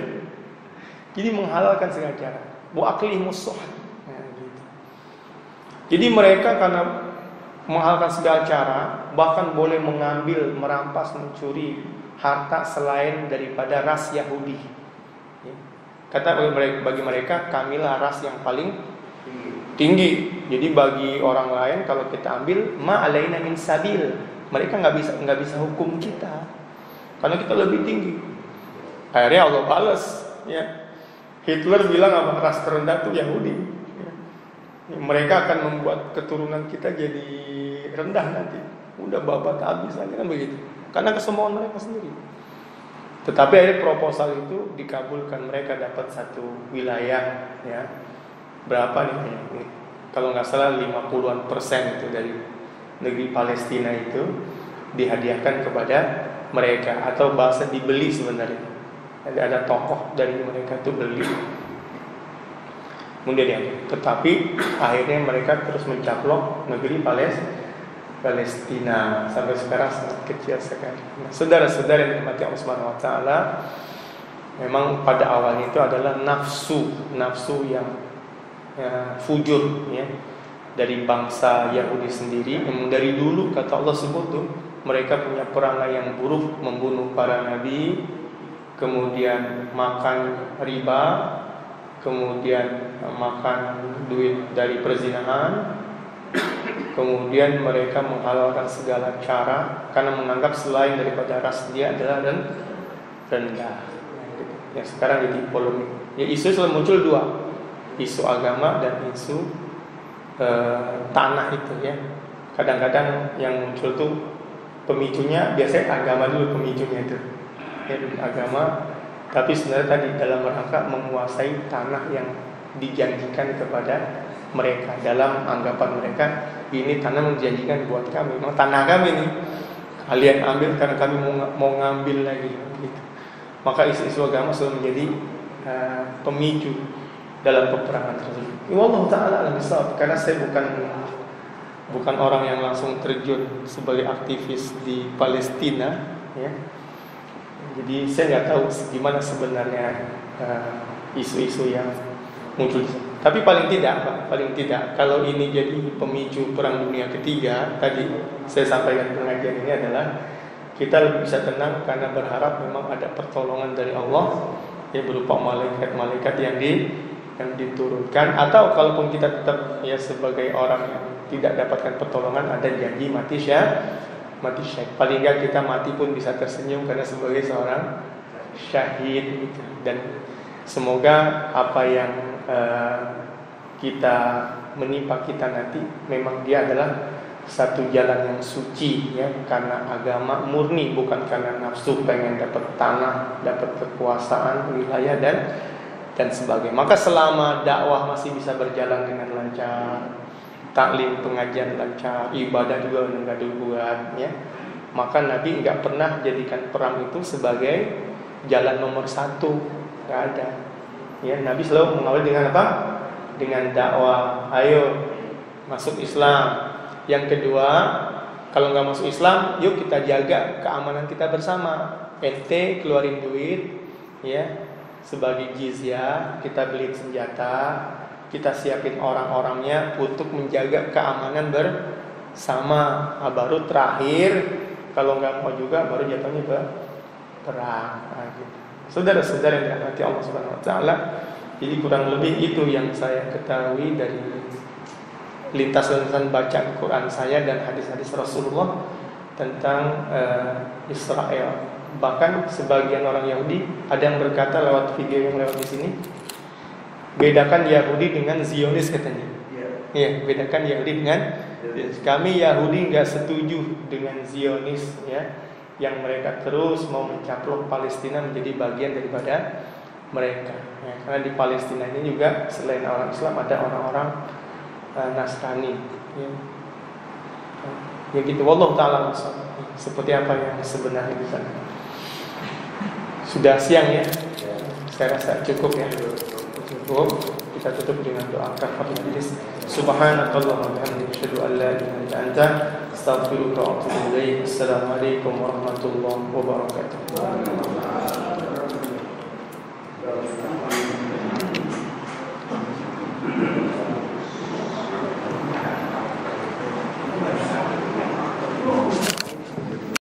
Jadi menghalalkan segala cara. Wa aklimus suhud. Jadi mereka karena menghalalkan segala cara, bahkan boleh mengambil, merampas, mencuri harta selain daripada ras Yahudi. Kata bagi mereka, kamilah ras yang paling tinggi. Jadi bagi orang lain kalau kita ambil, ma alaina min sabil, mereka nggak bisa hukum kita, karena kita lebih tinggi. Akhirnya Allah balas. Ya. Hitler bilang apa? Ras terendah itu Yahudi. Mereka akan membuat keturunan kita jadi rendah nanti. Udah babat habis aja kan begitu. Karena kesombongan mereka sendiri. Tetapi akhirnya proposal itu dikabulkan, mereka dapat satu wilayah, ya. Berapa nih? Kalau nggak salah 50% itu dari negeri Palestina itu dihadiahkan kepada mereka, atau bahasa dibeli sebenarnya. Ada tokoh dari mereka itu beli. Kemudian ya, tetapi akhirnya mereka terus mencaplok negeri Palestina sampai sekarang sangat kecil sekali. Nah, saudara-saudara yang dirahmati Allah Subhanahu wa taala, memang pada awalnya itu adalah nafsu yang fujur, ya, dari bangsa Yahudi sendiri. Yang dari dulu kata Allah sebut tuh, mereka punya perangai yang buruk, membunuh para nabi, kemudian makan riba, kemudian makan duit dari perzinahan, kemudian mereka menghalalkan segala cara karena menganggap selain daripada ras dia adalah rendah. Yang sekarang jadi polemik. Ya, isu selalu muncul dua, isu agama dan isu tanah itu, ya. Kadang-kadang yang muncul tuh pemicunya biasanya agama dulu pemicunya itu, ya, agama. Tapi sebenarnya tadi dalam rangka menguasai tanah yang dijanjikan kepada mereka. Dalam anggapan mereka, ini tanah menjanjikan buat kami, memang tanah kami nih, kalian ambil karena kami mau ngambil lagi gitu. Maka isu-isu agama selalu menjadi pemicu dalam peperangan tersebut. Wallahu ta'ala alam bissawab. Karena saya bukan orang yang langsung terjun sebagai aktivis di Palestina, ya. Jadi saya nggak tahu gimana sebenarnya isu-isu yang muncul. Tapi paling tidak kalau ini jadi pemicu perang dunia ketiga, tadi saya sampaikan pengajian ini adalah kita lebih bisa tenang karena berharap memang ada pertolongan dari Allah, ya, berupa malaikat-malaikat yang diturunkan. Atau kalaupun kita tetap, ya, sebagai orang yang tidak dapatkan pertolongan, ada janji mati syahid. Paling nggak kita mati pun bisa tersenyum karena sebagai seorang syahid gitu. Dan semoga apa yang kita menimpa kita nanti memang dia adalah satu jalan yang suci, ya, karena agama murni, bukan karena nafsu pengen dapat tanah, dapat kekuasaan, wilayah dan sebagainya. Maka selama dakwah masih bisa berjalan dengan lancar, taklim pengajian lancar, ibadah juga enggak dibuat, ya, maka Nabi enggak pernah jadikan perang itu sebagai jalan nomor satu, enggak ada. Ya, Nabi selalu mengawali dengan apa? Dengan dakwah, ayo masuk Islam. Yang kedua, kalau enggak masuk Islam, yuk kita jaga keamanan kita bersama. Ente keluarin duit, ya, sebagai jizyah, kita beli senjata, kita siapin orang-orangnya untuk menjaga keamanan bersama. Baru terakhir, kalau nggak mau juga, baru jatuhnya ke perang. Gitu. Saudara-saudara yang dirahmati Allah Subhanahu Wa Taala, jadi kurang lebih itu yang saya ketahui dari lintas-lintasan bacaan Quran saya dan hadis-hadis Rasulullah tentang Israel. Bahkan sebagian orang Yahudi ada yang berkata lewat video yang lewat di sini, bedakan Yahudi dengan Zionis katanya. Ya, bedakan Yahudi dengan kami Yahudi nggak setuju dengan Zionis, ya, yang mereka terus mau mencaplok Palestina menjadi bagian daripada mereka. Ya, karena di Palestina ini juga selain orang Islam ada orang-orang Nasrani. Ya. Ya gitu, wallahu taala alam. Seperti apa yang sebenarnya di sana. Sudah siang ya. Saya rasa cukup ya. Cukup. Kita tutup dengan doa kafaratul majlis. Subhanakallahumma wa bihamdika asyhadu an la ilaha illa anta astaghfiruka wa atubu ilaik. Assalamualaikum warahmatullahi wabarakatuh.